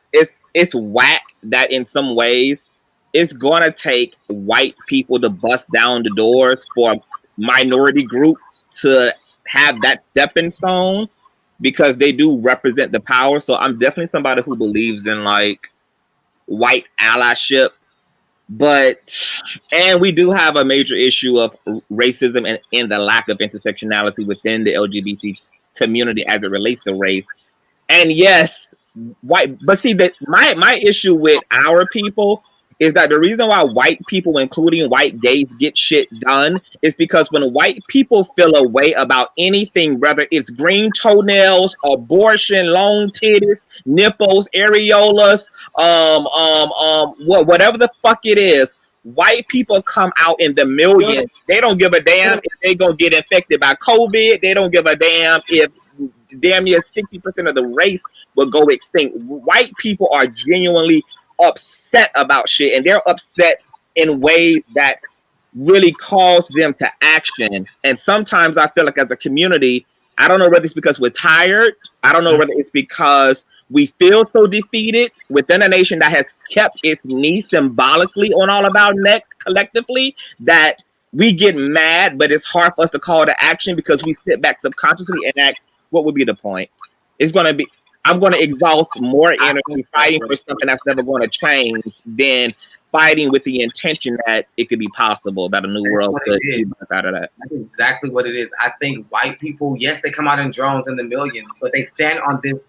whack that in some ways it's gonna take white people to bust down the doors for minority groups to have that stepping stone, because they do represent the power. So I'm definitely somebody who believes in like white allyship, and we do have a major issue of racism and the lack of intersectionality within the LGBT community as it relates to race. And yes, white, but see that my issue with our people is that the reason why white people, including white gays, get shit done is because when white people feel a way about anything, whether it's green toenails, abortion, long titties, nipples, areolas, whatever the fuck it is, white people come out in the millions. They don't give a damn if they gonna get infected by COVID. They don't give a damn if damn near 60% of the race will go extinct. White people are genuinely upset about shit, and they're upset in ways that really cause them to action. And sometimes I feel like as a community, I don't know whether it's because we're tired, I don't know whether it's because we feel so defeated within a nation that has kept its knee symbolically on all of our necks collectively, that we get mad, but it's hard for us to call to action because we sit back subconsciously and ask, what would be the point? It's going to be, I'm going to exhaust more energy fighting for something that's never going to change than fighting with the intention that it could be possible, that a new world could be out of that. That's exactly what it is. I think white people, yes, they come out in drones in the millions, but they stand on this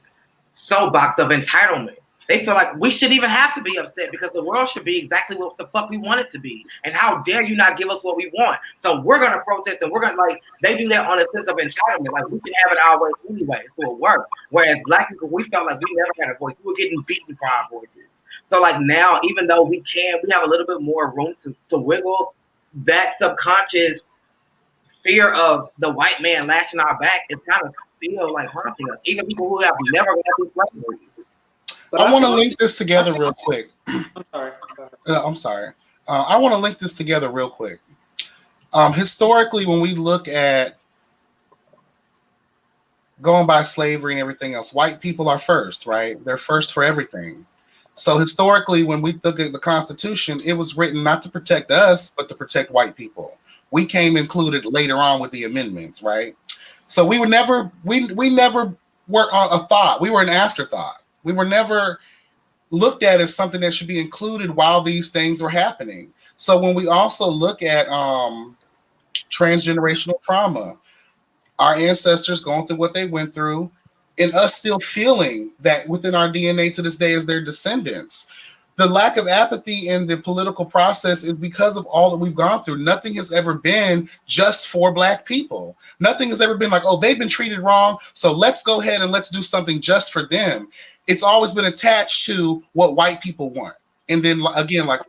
soapbox of entitlement. They feel like we shouldn't even have to be upset because the world should be exactly what the fuck we want it to be. And how dare you not give us what we want? So we're going to protest, and we're going to, like, they do that on a sense of entitlement. Like, we can have it our way anyway, so it works. Whereas black people, we felt like we never had a voice. We were getting beaten for our voices. So, like, now, even though we have a little bit more room to wiggle, that subconscious fear of the white man lashing our back is kind of still, like, haunting us. Even people who have never gone through slavery. I want to link this together real quick. I'm sorry. I want to link this together real quick. Historically, when we look at going by slavery and everything else, white people are first, right? They're first for everything. So historically, when we look at the Constitution, it was written not to protect us, but to protect white people. We came included later on with the amendments, right? So we were never we never were a thought. We were an afterthought. We were never looked at as something that should be included while these things were happening. So when we also look at transgenerational trauma, our ancestors going through what they went through, and us still feeling that within our DNA to this day as their descendants. The lack of apathy in the political process is because of all that we've gone through. Nothing has ever been just for Black people. Nothing has ever been like, oh, they've been treated wrong, so let's go ahead and let's do something just for them. It's always been attached to what white people want. And then again, like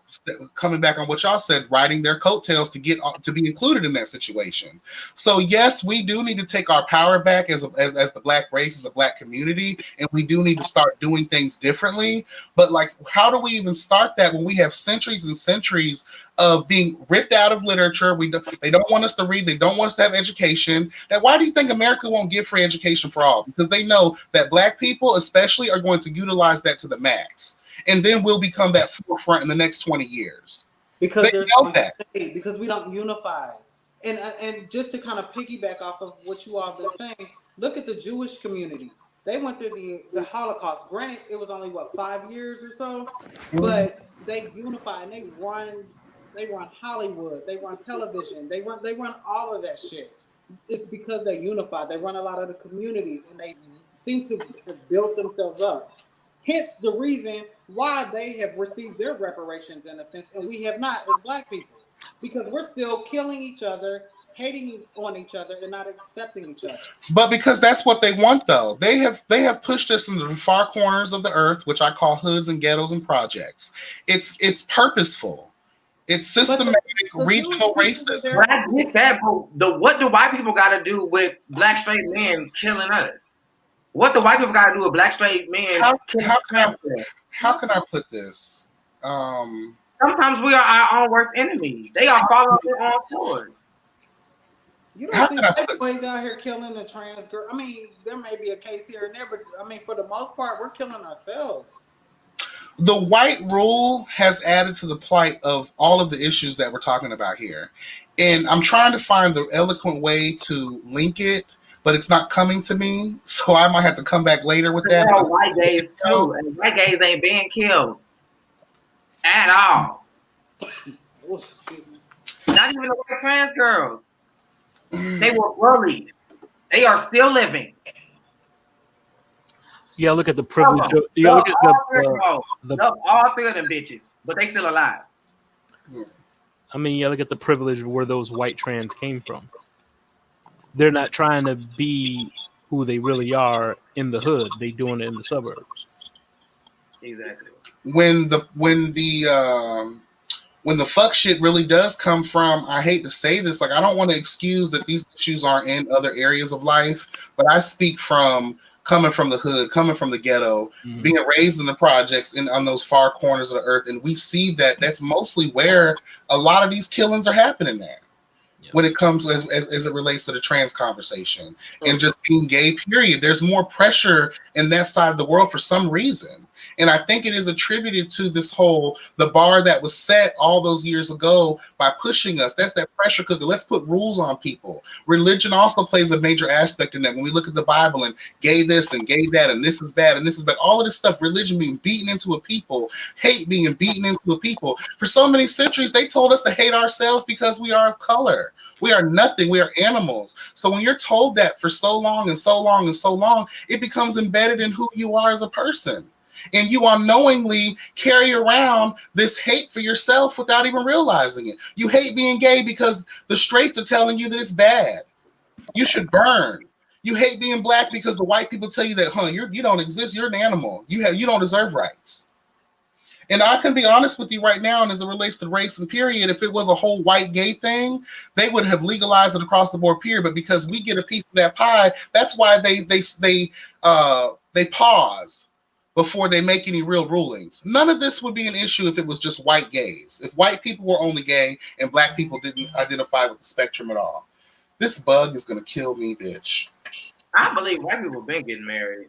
coming back on what y'all said, riding their coattails to get to be included in that situation. So yes, we do need to take our power back as the Black race, as the Black community, and we do need to start doing things differently. But like, how do we even start that when we have centuries and centuries of being ripped out of literature? They don't want us to read. They don't want us to have education. Now, why do you think America won't give free education for all? Because they know that Black people especially are going to utilize that to the max. And then we'll become that forefront in the next 20 years. Because they know that. Because we don't unify. And just to kind of piggyback off of what you all been saying, look at the Jewish community. They went through the Holocaust. Granted, it was only 5 years or so, but they unified and they run Hollywood, they run television, they run all of that shit. It's because they unified. They run a lot of the communities and they seem to have built themselves up. Hence the reason why they have received their reparations in a sense, and we have not as Black people, because we're still killing each other, hating on each other, and not accepting each other. But because that's what they want, though. They have pushed us into the far corners of the earth, which I call hoods and ghettos and projects. It's purposeful. It's systematic regional racism. But I get that, but what do white people got to do with Black straight men killing us? What do white people got to do with Black straight men? How can I put this? Sometimes we are our own worst enemy. They are following their own sword. You don't see white boys out here killing the trans girl. I mean, there may be a case here and there, but I mean, for the most part, we're killing ourselves. The white rule has added to the plight of all of the issues that we're talking about here. And I'm trying to find the eloquent way to link it, but it's not coming to me, so I might have to come back later with that. White gays too, and white gays ain't being killed at all. Not even the white trans girls. They were bullied. They are still living. Yeah, look at the privilege. Look at all three of them bitches, but they still alive. I mean, look at the privilege where those white trans came from. They're not trying to be who they really are in the hood. They doing it in the suburbs. Exactly. When the fuck shit really does come from, I hate to say this, like I don't want to excuse that these issues aren't in other areas of life, but I speak from coming from the hood, coming from the ghetto, being raised in the projects and on those far corners of the earth, and we see that that's mostly where a lot of these killings are happening at. When it comes as it relates to the trans conversation and just being gay, period. There's more pressure in that side of the world for some reason. And I think it is attributed to this the bar that was set all those years ago by pushing us. That's that pressure cooker. Let's put rules on people. Religion also plays a major aspect in that. When we look at the Bible and gay this and gay that, and this is bad and this is bad, all of this stuff, religion being beaten into a people, hate being beaten into a people. For so many centuries, they told us to hate ourselves because we are of color. We are nothing. We are animals. So when you're told that for so long and so long and so long, it becomes embedded in who you are as a person. And you unknowingly carry around this hate for yourself without even realizing it. You hate being gay because the straights are telling you that it's bad. You should burn. You hate being Black because the white people tell you that, you don't exist. You're an animal. You don't deserve rights. And I can be honest with you right now, and as it relates to race and period, if it was a whole white gay thing, they would have legalized it across the board, period. But because we get a piece of that pie, that's why they pause before they make any real rulings. None of this would be an issue if it was just white gays. If white people were only gay and Black people didn't identify with the spectrum at all. This bug is going to kill me, bitch. I believe white people have been getting married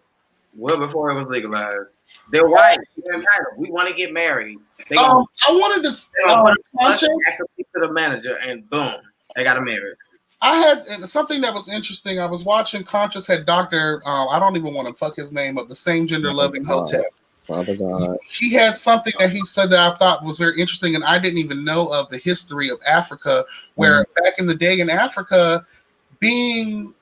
well before it was legalized. They're white. They're entitled. We want to get married. I wanted to to the manager, and boom, they got a marriage. I had something that was interesting. I was watching Conscious had Dr. I don't even want to fuck his name up, the same gender loving Hotep. Father God. He had something that he said that I thought was very interesting, and I didn't even know of the history of Africa, where back in the day in Africa, being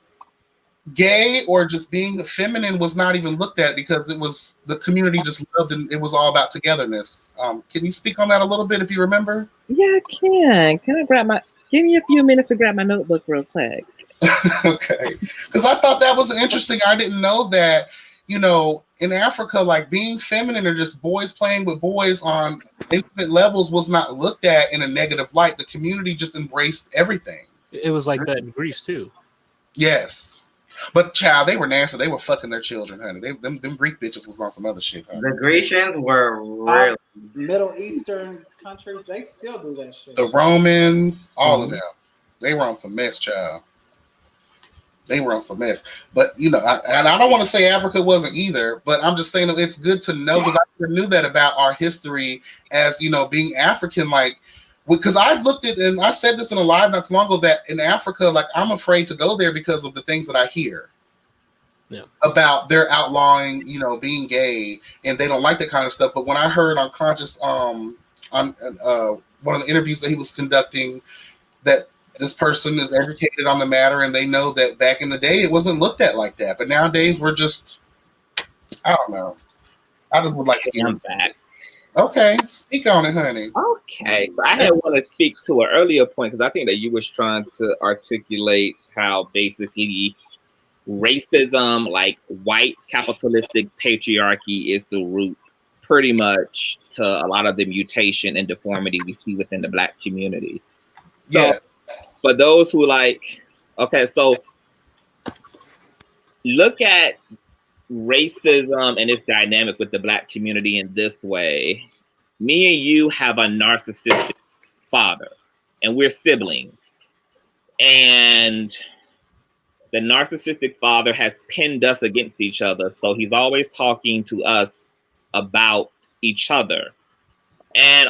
gay or just being feminine was not even looked at because it was the community just loved and it was all about togetherness. Can you speak on that a little bit if you remember? Yeah, I can. Can I grab my? Give me a few minutes to grab my notebook real quick. Okay, because I thought that was interesting. I didn't know that, you know, in Africa, like being feminine or just boys playing with boys on intimate levels was not looked at in a negative light. The community just embraced everything. It was like that in Greece too. Yes. But child, they were nasty. They were fucking their children, honey. Them Greek bitches was on some other shit, honey. The Grecians were real. Middle Eastern countries, they still do that shit. The Romans, all of them. They were on some mess, child. They were on some mess. But, you know, and I don't want to say Africa wasn't either, but I'm just saying it's good to know because I never knew that about our history as, you know, being African, like, because I looked at, and I said this in a live not too long ago, that in Africa, like, I'm afraid to go there because of the things that I hear about their outlawing, you know, being gay, and they don't like that kind of stuff. But when I heard on Conscious, on one of the interviews that he was conducting, that this person is educated on the matter, and they know that back in the day it wasn't looked at like that. But nowadays we're just, I don't know. I just would like to hear back. Okay, speak on it, honey. Okay, so I want to speak to an earlier point because I think that you was trying to articulate how basically racism, like white capitalistic patriarchy, is the root pretty much to a lot of the mutation and deformity we see within the Black community. So for those who like, okay, so look at racism and its dynamic with the Black community in this way. Me and you have a narcissistic father, and we're siblings. And the narcissistic father has pinned us against each other. So he's always talking to us about each other. And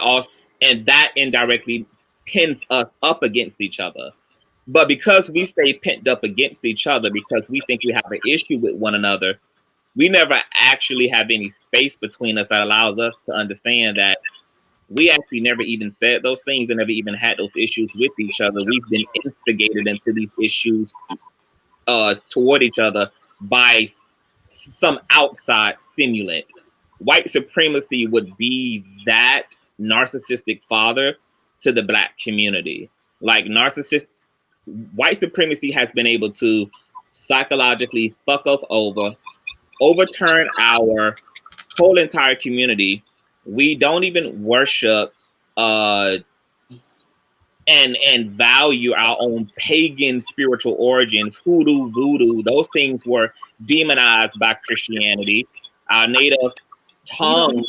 that indirectly pins us up against each other. But because we stay pinned up against each other, because we think we have an issue with one another, we never actually have any space between us that allows us to understand that we actually never even said those things and never even had those issues with each other. We've been instigated into these issues toward each other by some outside stimulant. White supremacy would be that narcissistic father to the Black community. Like white supremacy has been able to psychologically fuck us over, overturn our whole entire community. We don't even worship and value our own pagan spiritual origins. Hoodoo, voodoo, those things were demonized by Christianity. Our native tongues.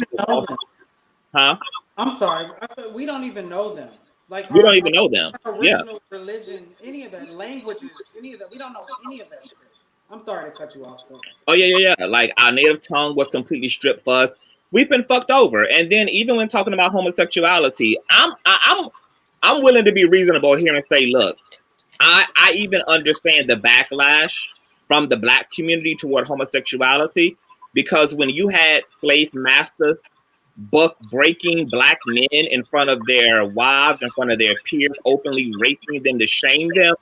Huh? I'm sorry. I said we don't even know them. Like we don't even know them. Original religion, any of the languages, any of that. We don't know any of that. I'm sorry to cut you off. Oh yeah. Like our native tongue was completely stripped for us. We've been fucked over. And then even when talking about homosexuality, I'm willing to be reasonable here and say, look, I even understand the backlash from the Black community toward homosexuality, because when you had slave masters buck breaking Black men in front of their wives, in front of their peers, openly raping them to shame them,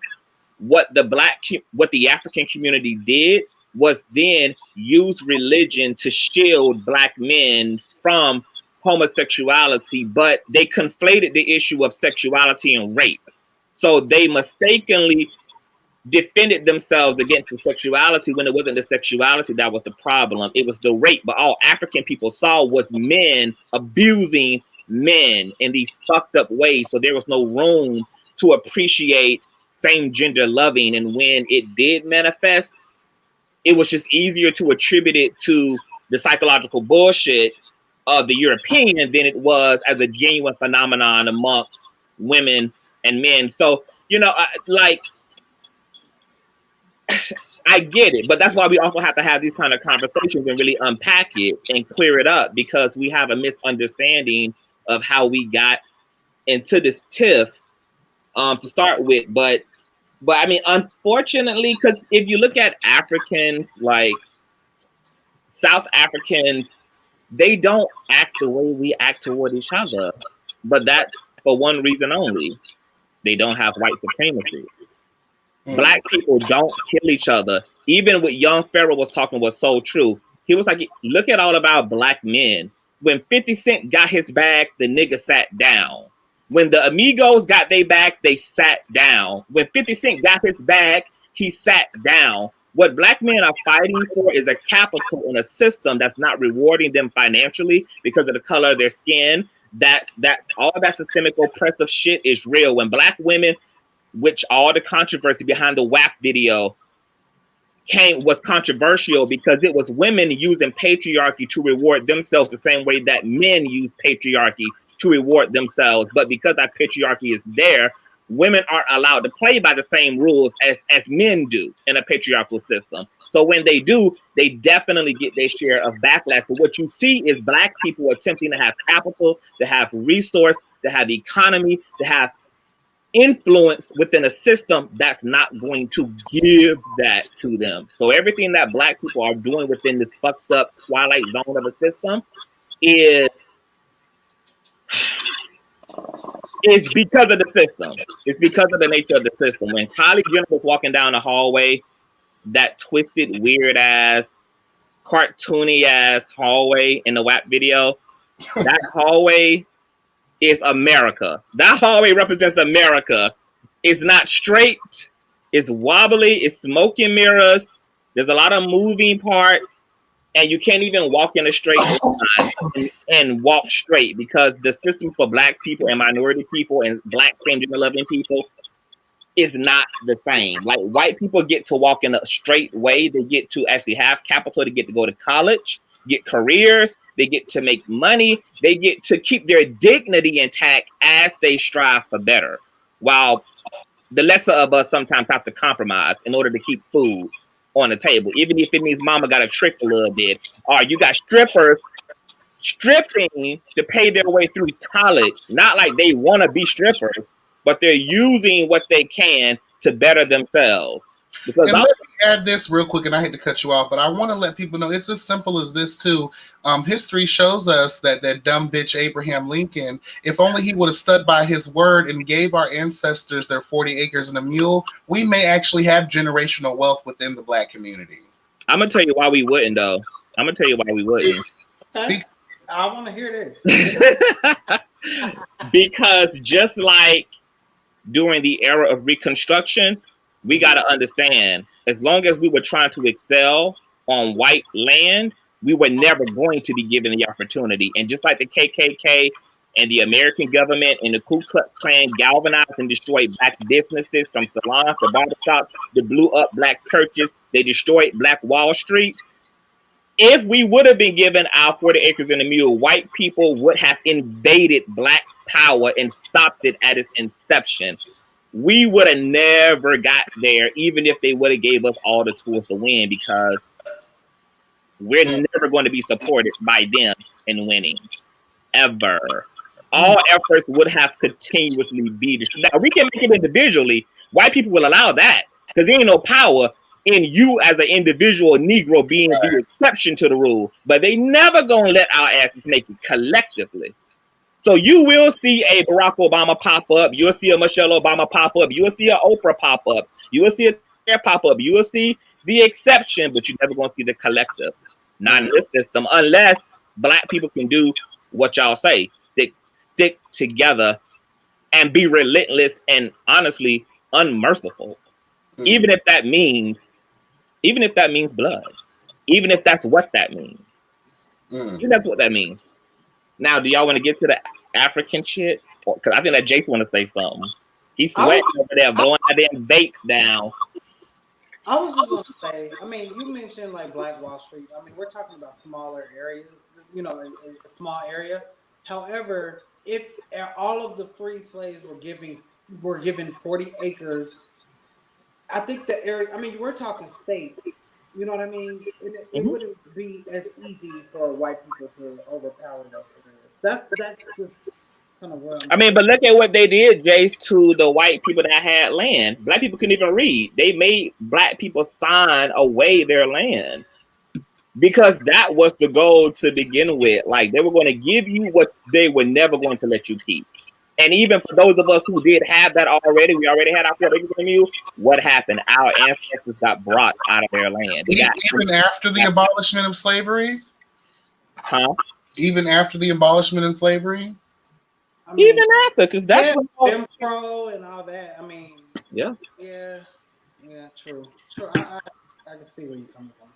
what the African community did was then use religion to shield Black men from homosexuality, but they conflated the issue of sexuality and rape. So they mistakenly defended themselves against the sexuality when it wasn't the sexuality that was the problem. It was the rape. But all African people saw was men abusing men in these fucked up ways. So there was no room to appreciate same gender loving. And when it did manifest, it was just easier to attribute it to the psychological bullshit of the European than it was as a genuine phenomenon amongst women and men. So, you know, I get it, but that's why we also have to have these kind of conversations and really unpack it and clear it up, because we have a misunderstanding of how we got into this tiff to start with. But But I mean, unfortunately, because if you look at Africans, like South Africans, they don't act the way we act toward each other. But that's for one reason only. They don't have white supremacy. Black people don't kill each other. Even what Young Pharaoh was talking was so true. He was like, look at all of our black men. When 50 Cent got his bag, the nigga sat down. When the Amigos got their bag, they sat down. When 50 Cent got his bag, he sat down. What black men are fighting for is a capital in a system that's not rewarding them financially because of the color of their skin. That all that systemic oppressive shit is real. When black women, which all the controversy behind the WAP video was controversial because it was women using patriarchy to reward themselves the same way that men use patriarchy to reward themselves. But because that patriarchy is there, women aren't allowed to play by the same rules as men do in a patriarchal system. So when they do, they definitely get their share of backlash. But what you see is black people attempting to have capital, to have resource, to have economy, to have influence within a system that's not going to give that to them. So everything that black people are doing within this fucked up twilight zone of a system is because of the system. It's because of the nature of the system. When Kylie Jenner was walking down the hallway, that twisted, weird ass, cartoony ass hallway in the WAP video, that hallway is America. That hallway represents America. It's not straight. It's wobbly. It's smoke and mirrors. There's a lot of moving parts, and you can't even walk in a straight line and walk straight because the system for black people and minority people and black gender loving people is not the same. Like white people get to walk in a straight way. They get to actually have capital. They get to go to college, get careers. They get to make money. They get to keep their dignity intact as they strive for better. While the lesser of us sometimes have to compromise in order to keep food on the table, even if it means mama got to trick a little bit. Or you got strippers stripping to pay their way through college. Not like they want to be strippers, but they're using what they can to better themselves. Because and let me add this real quick, and I hate to cut you off, but I want to let people know it's as simple as this too. History shows us that dumb bitch Abraham Lincoln, if only he would have stood by his word and gave our ancestors their 40 acres and a mule, we may actually have generational wealth within the black community. I'm gonna tell you why we wouldn't, though. I'm gonna tell you why we wouldn't. Speak. I want to hear this. Because just like during the era of Reconstruction, we got to understand, as long as we were trying to excel on white land, we were never going to be given the opportunity. And just like the KKK and the American government and the Ku Klux Klan galvanized and destroyed black businesses from salons to barbershops, they blew up black churches, they destroyed Black Wall Street. If we would have been given our 40 acres and a mule, white people would have invaded black power and stopped it at its inception. We would have never got there, even if they would have gave us all the tools to win, because we're never going to be supported by them in winning, ever. All efforts would have continuously be destroyed. Now, we can make it individually. White people will allow that, because there ain't no power in you as an individual Negro being the exception to the rule. But they never going to let our asses make it collectively. So you will see a Barack Obama pop up. You'll see a Michelle Obama pop up. You will see an Oprah pop up. You will see a Cher pop up. You will see the exception, but you're never going to see the collective. Not in this system, unless black people can do what y'all say: stick together and be relentless and honestly unmerciful. Even if that means blood. Even if that's what that means. Even that's what that means. Now, do y'all want to get to the African shit? Because I think that Jason want to say something. He's sweating over there, blowing that damn vape down. I was just going to say, I mean, you mentioned like Black Wall Street. I mean, we're talking about smaller areas, you know, a small area. However, if all of the free slaves were given 40 acres, I think the area, I mean, we're talking states. You know what I mean? It wouldn't be as easy for white people to overpower those areas. That's just I mean, but look at what they did, Jace, to the white people that had land. Black people couldn't even read. They made black people sign away their land because that was the goal to begin with. Like, they were going to give you what they were never going to let you keep. And even for those of us who did have that already, we already had our Puerto from you. What happened? Our ancestors got brought out of their land. Even after the abolishment of slavery? Huh? Even after the abolishment of slavery? I mean, Even after, because that's what Jim Crow and all that. I mean, yeah, true. I can see where you're coming from.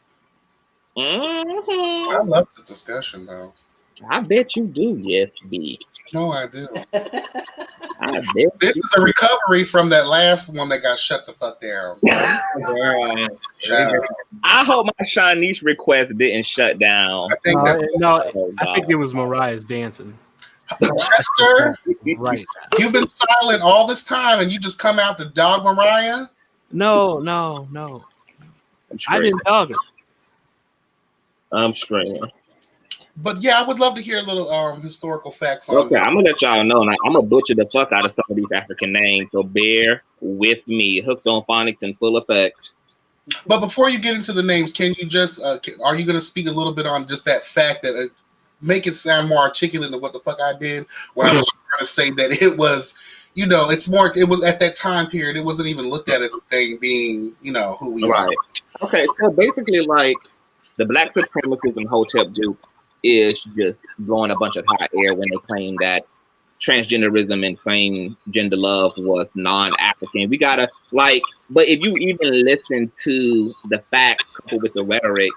I love this discussion, though. I bet you do, yes, B. No, I do. I bet this is a recovery from that last one that got shut the fuck down. I hope my Shanice request didn't shut down. I think I think it was Mariah's dancing. Chester, right? You've been silent all this time, and you just come out to dog Mariah? No. I didn't dog her. I'm straight. But yeah, I would love to hear a little historical facts on Okay, that. I'm gonna let y'all know now. I'm gonna butcher the fuck out of some of these African names, so bear with me. Hooked on phonics in full effect. But before you get into the names, can you just are you gonna speak a little bit on just that fact that make it sound more articulate than what the fuck I did when I was trying to say that it was, you know, it was at that time period, it wasn't even looked at as a thing being, you know, who we are. Okay, so basically, like, the black supremacists and Hotep group is just blowing a bunch of hot air when they claim that transgenderism and same gender love was non-African. We gotta, like, but if you even listen to the facts coupled with the rhetoric,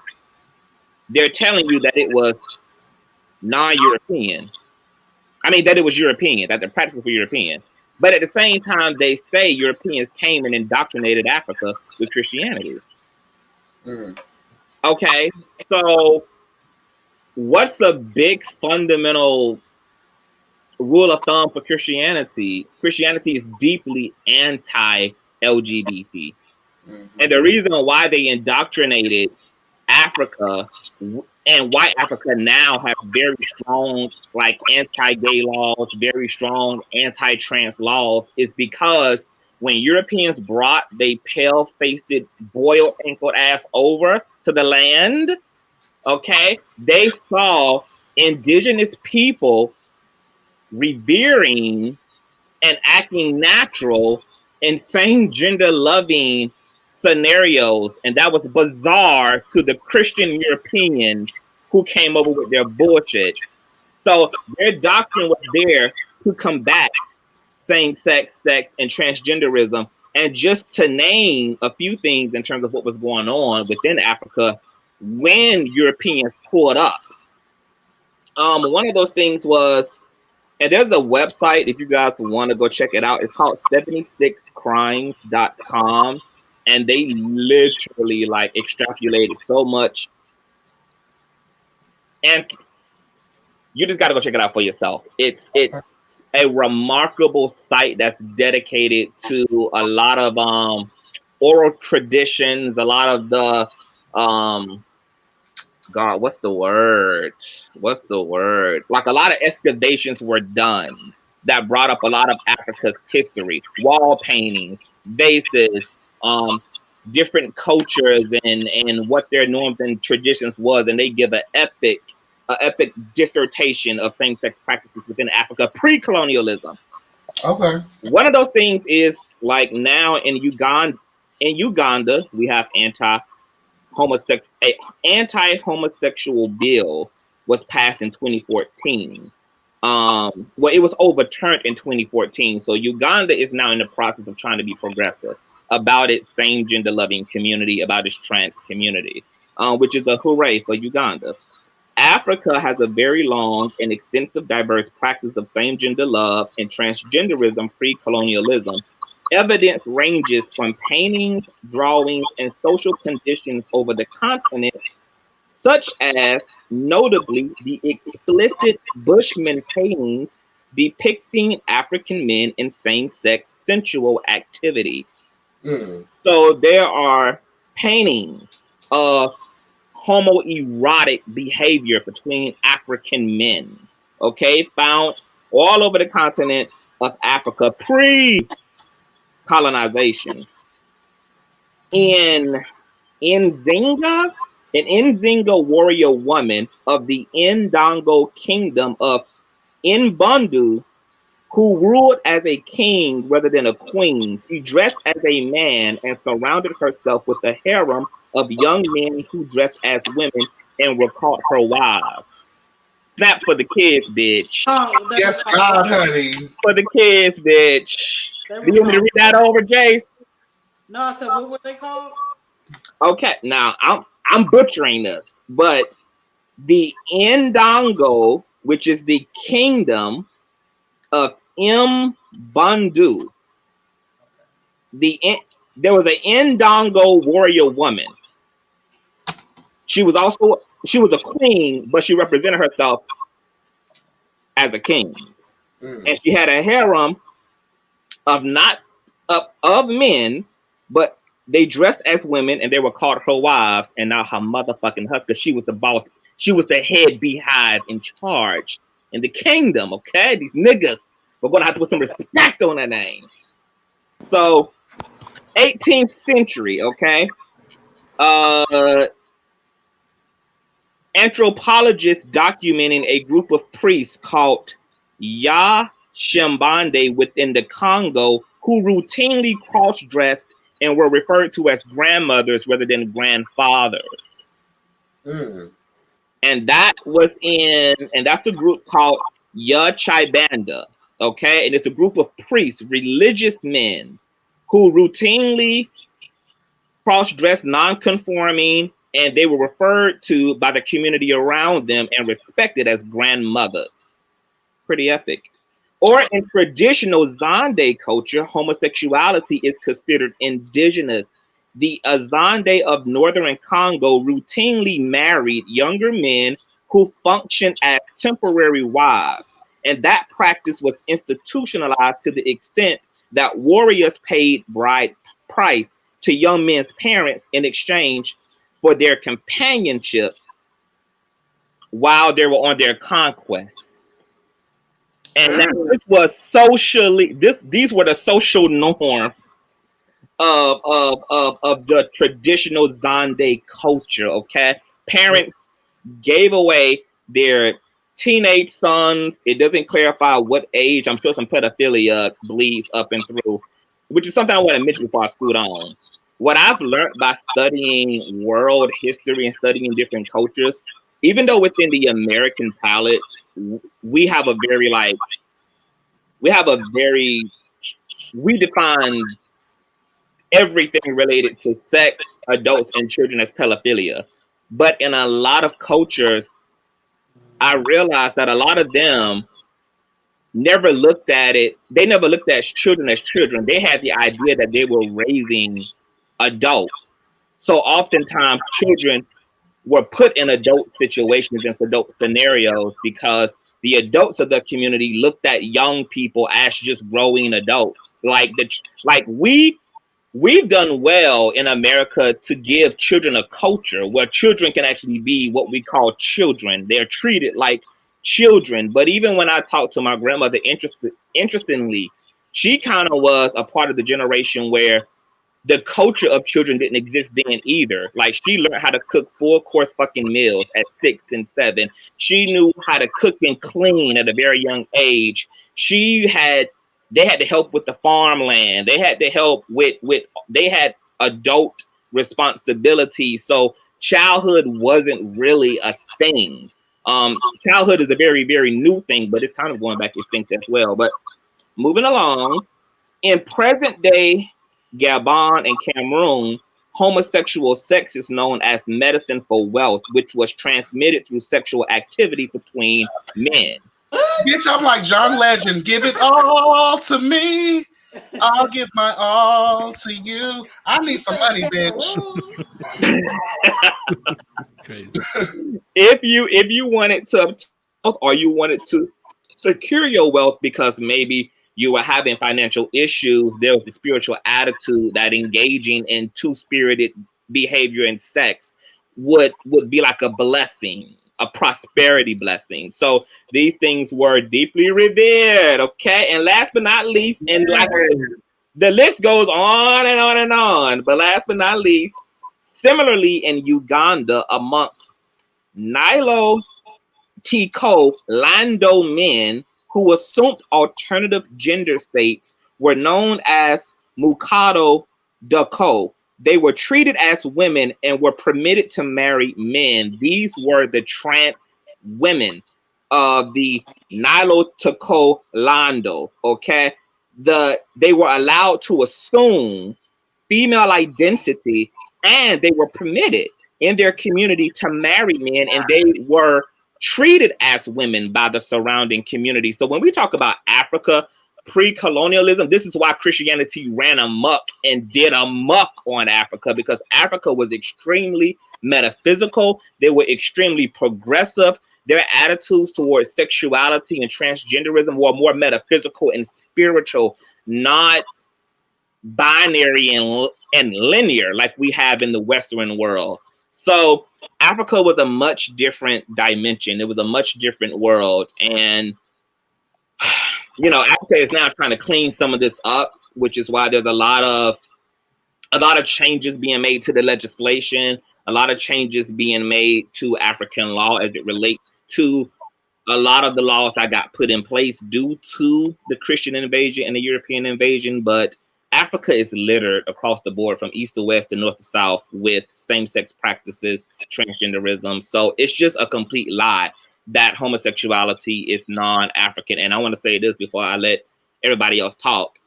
they're telling you that it was non-European. I mean, that it was European, that the practices were European. But at the same time, they say Europeans came and indoctrinated Africa with Christianity. Okay, so what's a big fundamental rule of thumb for Christianity? Christianity is deeply anti-LGBT. And the reason why they indoctrinated Africa and white Africa now have very strong, like, anti-gay laws, very strong anti-trans laws is because when Europeans brought they pale-faced, boiled ankle ass over to the land, okay, they saw indigenous people revering and acting natural in same gender loving scenarios, and that was bizarre to the Christian Europeans who came over with their bullshit. So their doctrine was there to combat same-sex, sex, and transgenderism. And just to name a few things in terms of what was going on within Africa when Europeans pulled up, one of those things was, and there's a website if you guys want to go check it out. It's called 76crimes.com, and they literally, like, extrapolated so much. And you just got to go check it out for yourself. It's a remarkable site that's dedicated to a lot of oral traditions, a lot of the God, what's the word? Like, a lot of excavations were done that brought up a lot of Africa's history, wall paintings, vases, different cultures and what their norms and traditions was, and they give an epic dissertation of same-sex practices within Africa pre-colonialism. Okay. One of those things is, like, now in Uganda, we have anti-homosexual bill was passed in 2014. Well, it was overturned in 2014. So Uganda is now in the process of trying to be progressive about its same gender loving community, about its trans community, which is a hooray for Uganda. Africa has a very long and extensive diverse practice of same gender love and transgenderism pre-colonialism. Evidence ranges from paintings, drawings, and social conditions over the continent, such as, notably, the explicit Bushman paintings depicting African men in same-sex sensual activity. So there are paintings of homoerotic behavior between African men, okay, found all over the continent of Africa pre-colonization. In Nzinga, an Nzinga warrior woman of the Ndongo kingdom of Nbundu, who ruled as a king rather than a queen. She dressed as a man and surrounded herself with a harem of young men who dressed as women and were called her wives. Snap for the kids, bitch. Oh, they Yes, were God, called- honey. For the kids, bitch. they were Do you want me to called- read that over, Jace? No, I said, what were they called? Okay, now I'm butchering this, but the Ndongo, which is the kingdom of Mbundu, there was an Ndongo warrior woman. She was a queen, but she represented herself as a king, and she had a harem of men, but they dressed as women and they were called her wives and now her motherfucking husband, because she was the boss. She was the head beehive in charge in the kingdom, okay? These niggas, we're going to have to put some respect on their name. So, 18th century, okay? Anthropologists documenting a group of priests called Yashembande within the Congo who routinely cross-dressed and were referred to as grandmothers rather than grandfathers. And that's the group called Yachibanda, okay? And it's a group of priests, religious men, who routinely cross-dressed, non-conforming, and they were referred to by the community around them and respected as grandmothers. Pretty epic. Or in traditional Zande culture, homosexuality is considered indigenous. The Azande of northern Congo routinely married younger men who functioned as temporary wives, and that practice was institutionalized to the extent that warriors paid bride price to young men's parents in exchange for their companionship while they were on their conquest. And now this was these were the social norms of the traditional Zande culture, okay? Parents gave away their teenage sons. It doesn't clarify what age. I'm sure some pedophilia bleeds up and through, which is something I want to mention before I scoot on. What I've learned by studying world history and studying different cultures, even though within the American palette, we define everything related to sex, adults, and children as pedophilia. But in a lot of cultures, I realized that a lot of them never looked at it. They never looked at children as children. They had the idea that they were raising adults. So oftentimes children were put in adult situations and adult scenarios because the adults of the community looked at young people as just growing adults. We've done well in America to give children a culture where children can actually be what we call children. They're treated like children. But even when I talked to my grandmother, interestingly, she kind of was a part of the generation where the culture of children didn't exist then either. Like, she learned how to cook full course fucking meals at 6 and 7. She knew how to cook and clean at a very young age. They had to help with the farmland. They had to help they had adult responsibilities. So childhood wasn't really a thing. Childhood is a very, very new thing, but it's kind of going back extinct as well. But moving along, in present day Gabon and Cameroon, homosexual sex is known as medicine for wealth, which was transmitted through sexual activity between men. Bitch, I'm like John Legend. Give it all to me. I'll give my all to you. I need some money, bitch. Crazy. If you wanted to, or you wanted to secure your wealth because maybe you were having financial issues, there was a spiritual attitude that engaging in two-spirited behavior and sex would be like a blessing. a prosperity blessing. So these things were deeply revered. Okay, and last but not least, and like the list goes on and on and on. But last but not least, similarly in Uganda, amongst Nilo Tiko Lando men who assumed alternative gender states were known as Mukado Dako. They were treated as women and were permitted to marry men. These were the trans women of the Nilo Tiko Lando. Okay, they were allowed to assume female identity, and they were permitted in their community to marry men, and they were treated as women by the surrounding community. So when we talk about Africa pre-colonialism, this is why Christianity ran amok and did amok on Africa, because Africa was extremely metaphysical. They were extremely progressive. Their attitudes towards sexuality and transgenderism were more metaphysical and spiritual, not binary and linear like we have in the Western world. So Africa was a much different dimension. It was a much different world. And, you know, Africa is now trying to clean some of this up, which is why there's a lot of changes being made to the legislation, a lot of changes being made to African law as it relates to a lot of the laws that got put in place due to the Christian invasion and the European invasion. But Africa is littered across the board from east to west and north to south with same-sex practices, transgenderism. So it's just a complete lie that homosexuality is non-African. And I want to say this before I let everybody else talk.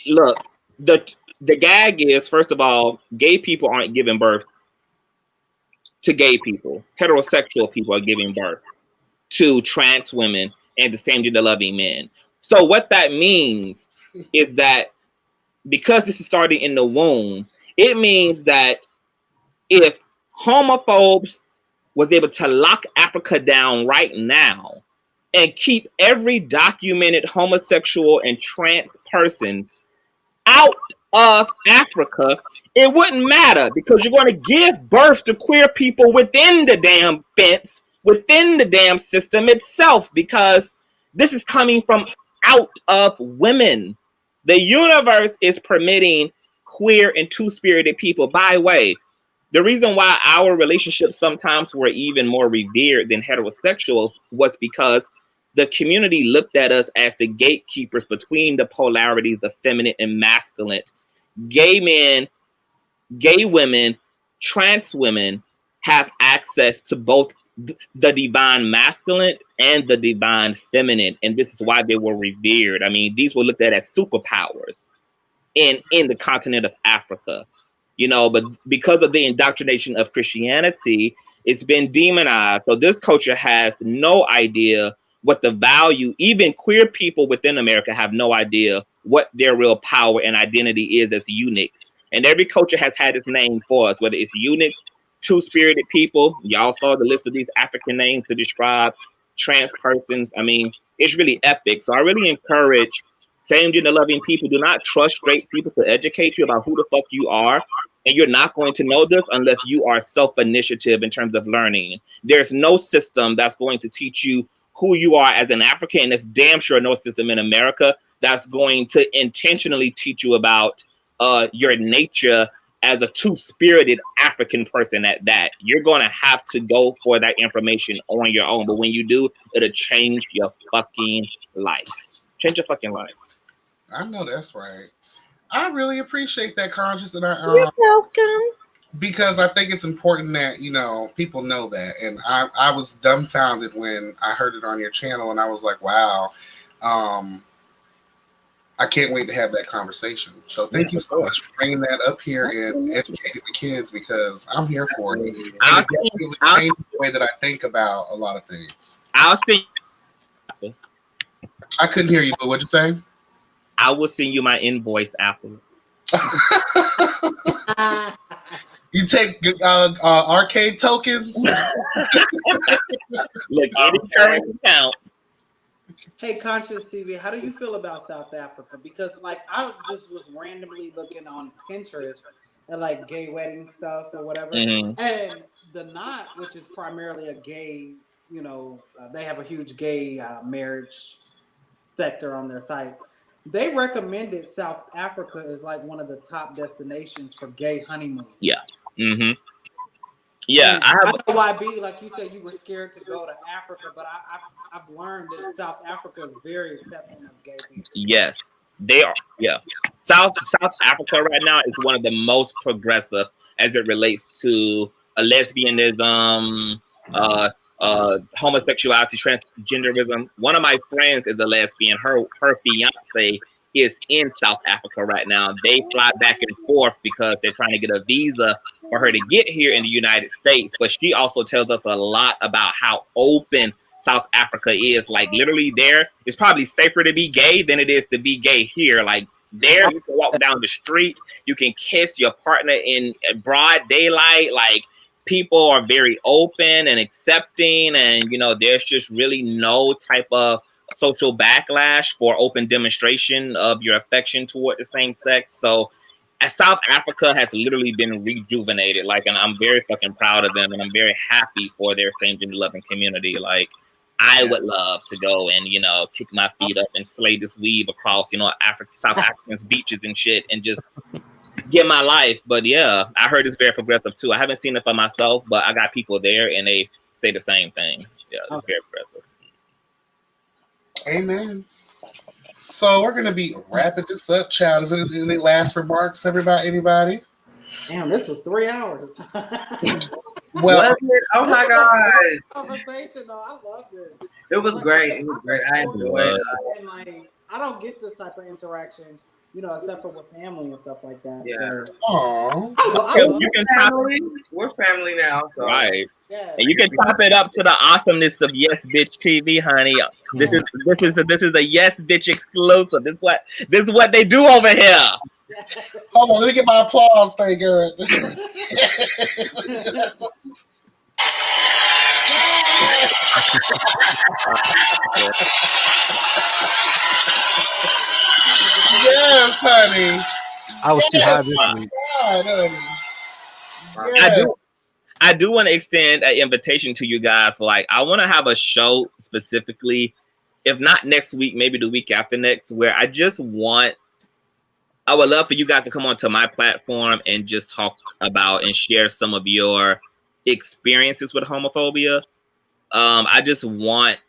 Look, the gag is, first of all, gay people aren't giving birth to gay people. Heterosexual people are giving birth to trans women and the same gender loving men. So what that means is that because this is starting in the womb, it means that if homophobes was able to lock Africa down right now and keep every documented homosexual and trans person out of Africa, it wouldn't matter, because you're going to give birth to queer people within the damn fence, within the damn system itself, because this is coming from out of women. The universe is permitting queer and two-spirited people. By the way, the reason why our relationships sometimes were even more revered than heterosexuals was because the community looked at us as the gatekeepers between the polarities of feminine and masculine. Gay men, gay women, trans women have access to both the divine masculine and the divine feminine, and this is why they were revered. I mean, these were looked at as superpowers in the continent of Africa, you know, but because of the indoctrination of Christianity, it's been demonized. So this culture has no idea what the value, even queer people within America have no idea what their real power and identity is as eunuchs. And every culture has had its name for us, whether it's eunuchs, two-spirited people. Y'all saw the list of these African names to describe trans persons. I mean, it's really epic. So I really encourage same-gender loving people, do not trust straight people to educate you about who the fuck you are. And you're not going to know this unless you are self-initiative in terms of learning. There's no system that's going to teach you who you are as an African. And it's damn sure no system in America that's going to intentionally teach you about your nature as a two-spirited African person at that. You're going to have to go for that information on your own. But when you do, it'll change your fucking life. Change your fucking life. I know that's right. I really appreciate that, Conscious, and You're welcome. Because I think it's important that, you know, people know that. And I was dumbfounded when I heard it on your channel, and I was like, wow. I can't wait to have that conversation. So thank you so much for bringing that up here and educating the kids, because I'm here for it. And it definitely changed the way that I think about a lot of things. I'll see. I couldn't hear you, but what'd you say? I will send you my invoice afterwards. You take arcade tokens? Look, any current account. Hey, Conscious TV, how do you feel about South Africa? Because, like, I just was randomly looking on Pinterest at, like, gay wedding stuff or whatever. Mm-hmm. And the Knot, which is primarily a gay, they have a huge gay marriage sector on their site. They recommended South Africa as like one of the top destinations for gay honeymoons. Yeah. Mm-hmm. Yeah, And I know YB, like you said, you were scared to go to Africa, but I've learned that South Africa is very accepting of gay people. Yes, they are. Yeah, South Africa right now is one of the most progressive as it relates to lesbianism, homosexuality, transgenderism. One of my friends is a lesbian. Her fiance is in South Africa right now. They fly back and forth because they're trying to get a visa for her to get here in the United States. But she also tells us a lot about how open South Africa is. Like literally there, it's probably safer to be gay than it is to be gay here. Like there, you can walk down the street, you can kiss your partner in broad daylight. Like people are very open and accepting, and there's just really no type of social backlash for open demonstration of your affection toward the same sex. So South Africa has literally been rejuvenated, like, and I'm very fucking proud of them, and I'm very happy for their same gender loving community. Like I would love to go and kick my feet up and slay this weave across South Africans beaches and shit and just get my life. But yeah, I heard it's very progressive too. I haven't seen it for myself, but I got people there and they say the same thing. Yeah, it's very progressive. Amen. So we're gonna be wrapping this up, child. Is there any last remarks, anybody? Damn, this was 3 hours. Well, oh my god, conversation though. I love this. it was great. It was great. I enjoyed it. And like, I don't get this type of interaction, except for with family and stuff like that. Yeah. Aww. You can family. We're family now. So. Right. Yeah. And you can top it up to the awesomeness of Yes Bitch TV, honey. This is a Yes Bitch exclusive. This is what they do over here. Hold on, let me get my applause thing going. Yes, honey. I was too high this week. God, honey. Yes. I do want to extend an invitation to you guys. Like, I want to have a show specifically, if not next week, maybe the week after next, where I would love for you guys to come onto my platform and just talk about and share some of your experiences with homophobia. I just want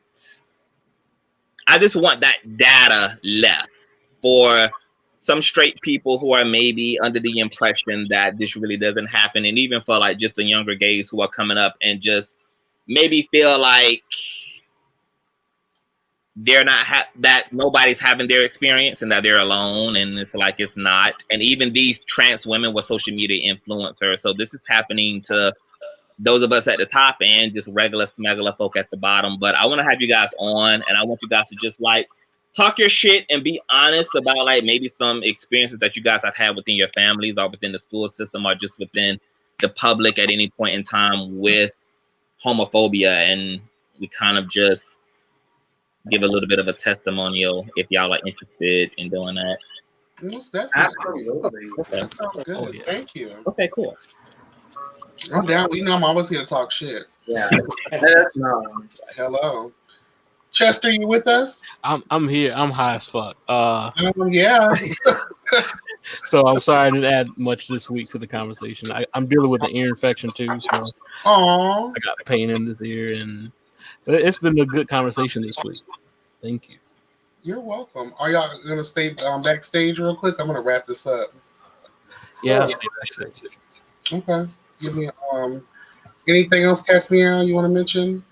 that data left for some straight people who are maybe under the impression that this really doesn't happen, and even for like just the younger gays who are coming up and just maybe feel like they're not that nobody's having their experience and that they're alone, and it's like it's not. And even these trans women were social media influencers, so this is happening to those of us at the top and just regular smuggler folk at the bottom. But I want to have you guys on, and I want you guys to just like talk your shit and be honest about like maybe some experiences that you guys have had within your families or within the school system or just within the public at any point in time with homophobia, and we kind of just give a little bit of a testimonial if y'all are interested in doing that. Most definitely. Absolutely. That sounds good. Oh, yeah. Thank you. Okay, cool. I'm down. I'm always here to talk shit. Yeah. Let us know. Hello. Chester, you with us? I'm here. I'm high as fuck. Yeah. So I'm sorry I didn't add much this week to the conversation. I'm dealing with an ear infection too, so Aww. I got pain in this ear, and it's been a good conversation this week. Thank you. You're welcome. Are y'all gonna stay backstage real quick? I'm gonna wrap this up. Yeah. I'll stay backstage. Okay. Give me anything else, Cassmeow, you want to mention?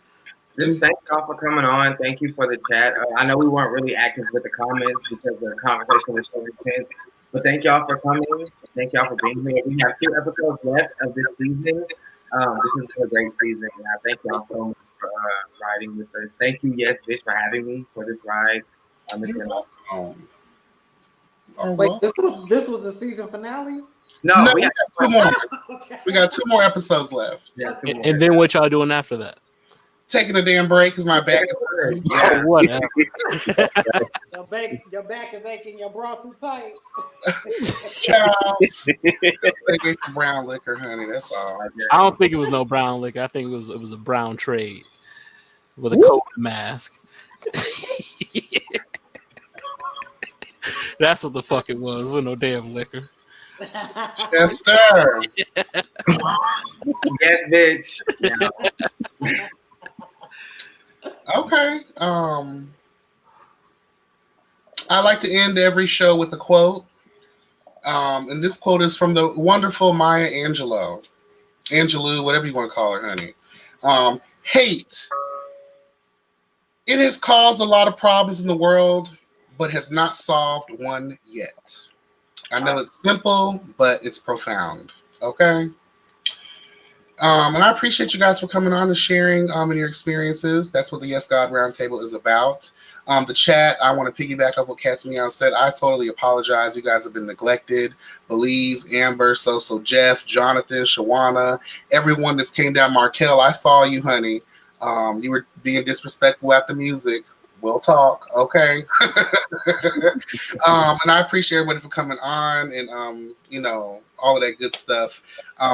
Just thank y'all for coming on. Thank you for the chat. I know we weren't really active with the comments because the conversation was so intense. But thank y'all for coming. Thank y'all for being here. We have 2 episodes left of this season. This is a great season. And I thank y'all so much for riding with us. Thank you, Yes Bitch, for having me for this ride. You're welcome. Wait, this was the season finale? No, we got 2 more. Okay. We got 2 more episodes left. Yeah, 2 more. And then what y'all doing after that? taking a damn break because my back is Oh, whatever. Your back is aching. Your bra too tight. Stay away from brown liquor, honey. That's all. I don't think it was no brown liquor. I think it was a brown trade with a COVID mask. That's what the fuck it was. With no damn liquor. Chester. Yes, bitch. Okay. I like to end every show with a quote. And this quote is from the wonderful Maya Angelou, whatever you want to call her, honey. Hate. It has caused a lot of problems in the world, but has not solved one yet. I know it's simple, but it's profound. Okay? And I appreciate you guys for coming on and sharing in your experiences. That's what the Yes God Roundtable is about. The chat, I want to piggyback up what Cats Meow said. I totally apologize. You guys have been neglected. Belize, Amber, So Jeff, Jonathan, Shawana, everyone that's came down. Markel, I saw you, honey. You were being disrespectful at the music. We'll talk, okay? And I appreciate everybody for coming on and, all of that good stuff.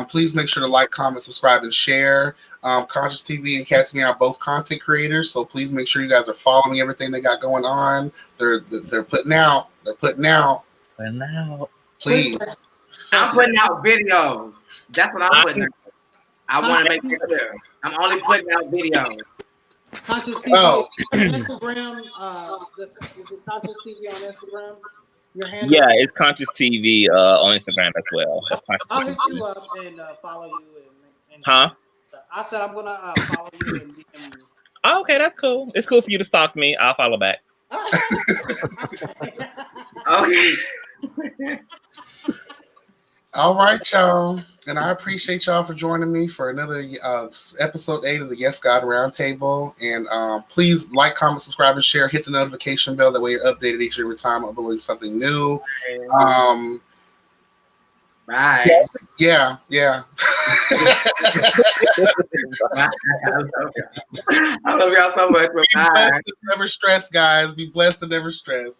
Please make sure to like, comment, subscribe, and share. Conscious TV and Cats Me are both content creators, so please make sure you guys are following everything they got going on. They're putting out. They're putting out. Please. I'm putting out videos. That's what I'm putting out. I want to make it clear. I'm only putting out videos. Conscious TV Instagram. Is it Conscious TV on Instagram? Your handle? Yeah, it's Conscious TV on Instagram as well. I'll hit you up and follow you. And Huh? I said I'm gonna follow you and DM you. Oh, okay, that's cool. It's cool for you to stalk me. I'll follow back. Okay. All right, y'all. And I appreciate y'all for joining me for another episode 8 of the Yes God Roundtable. And please like, comment, subscribe, and share. Hit the notification bell. That way you're updated each and every time I'm uploading something new. Bye. Yeah. I love y'all so much. Be blessed and never stress, guys. Be blessed and never stress.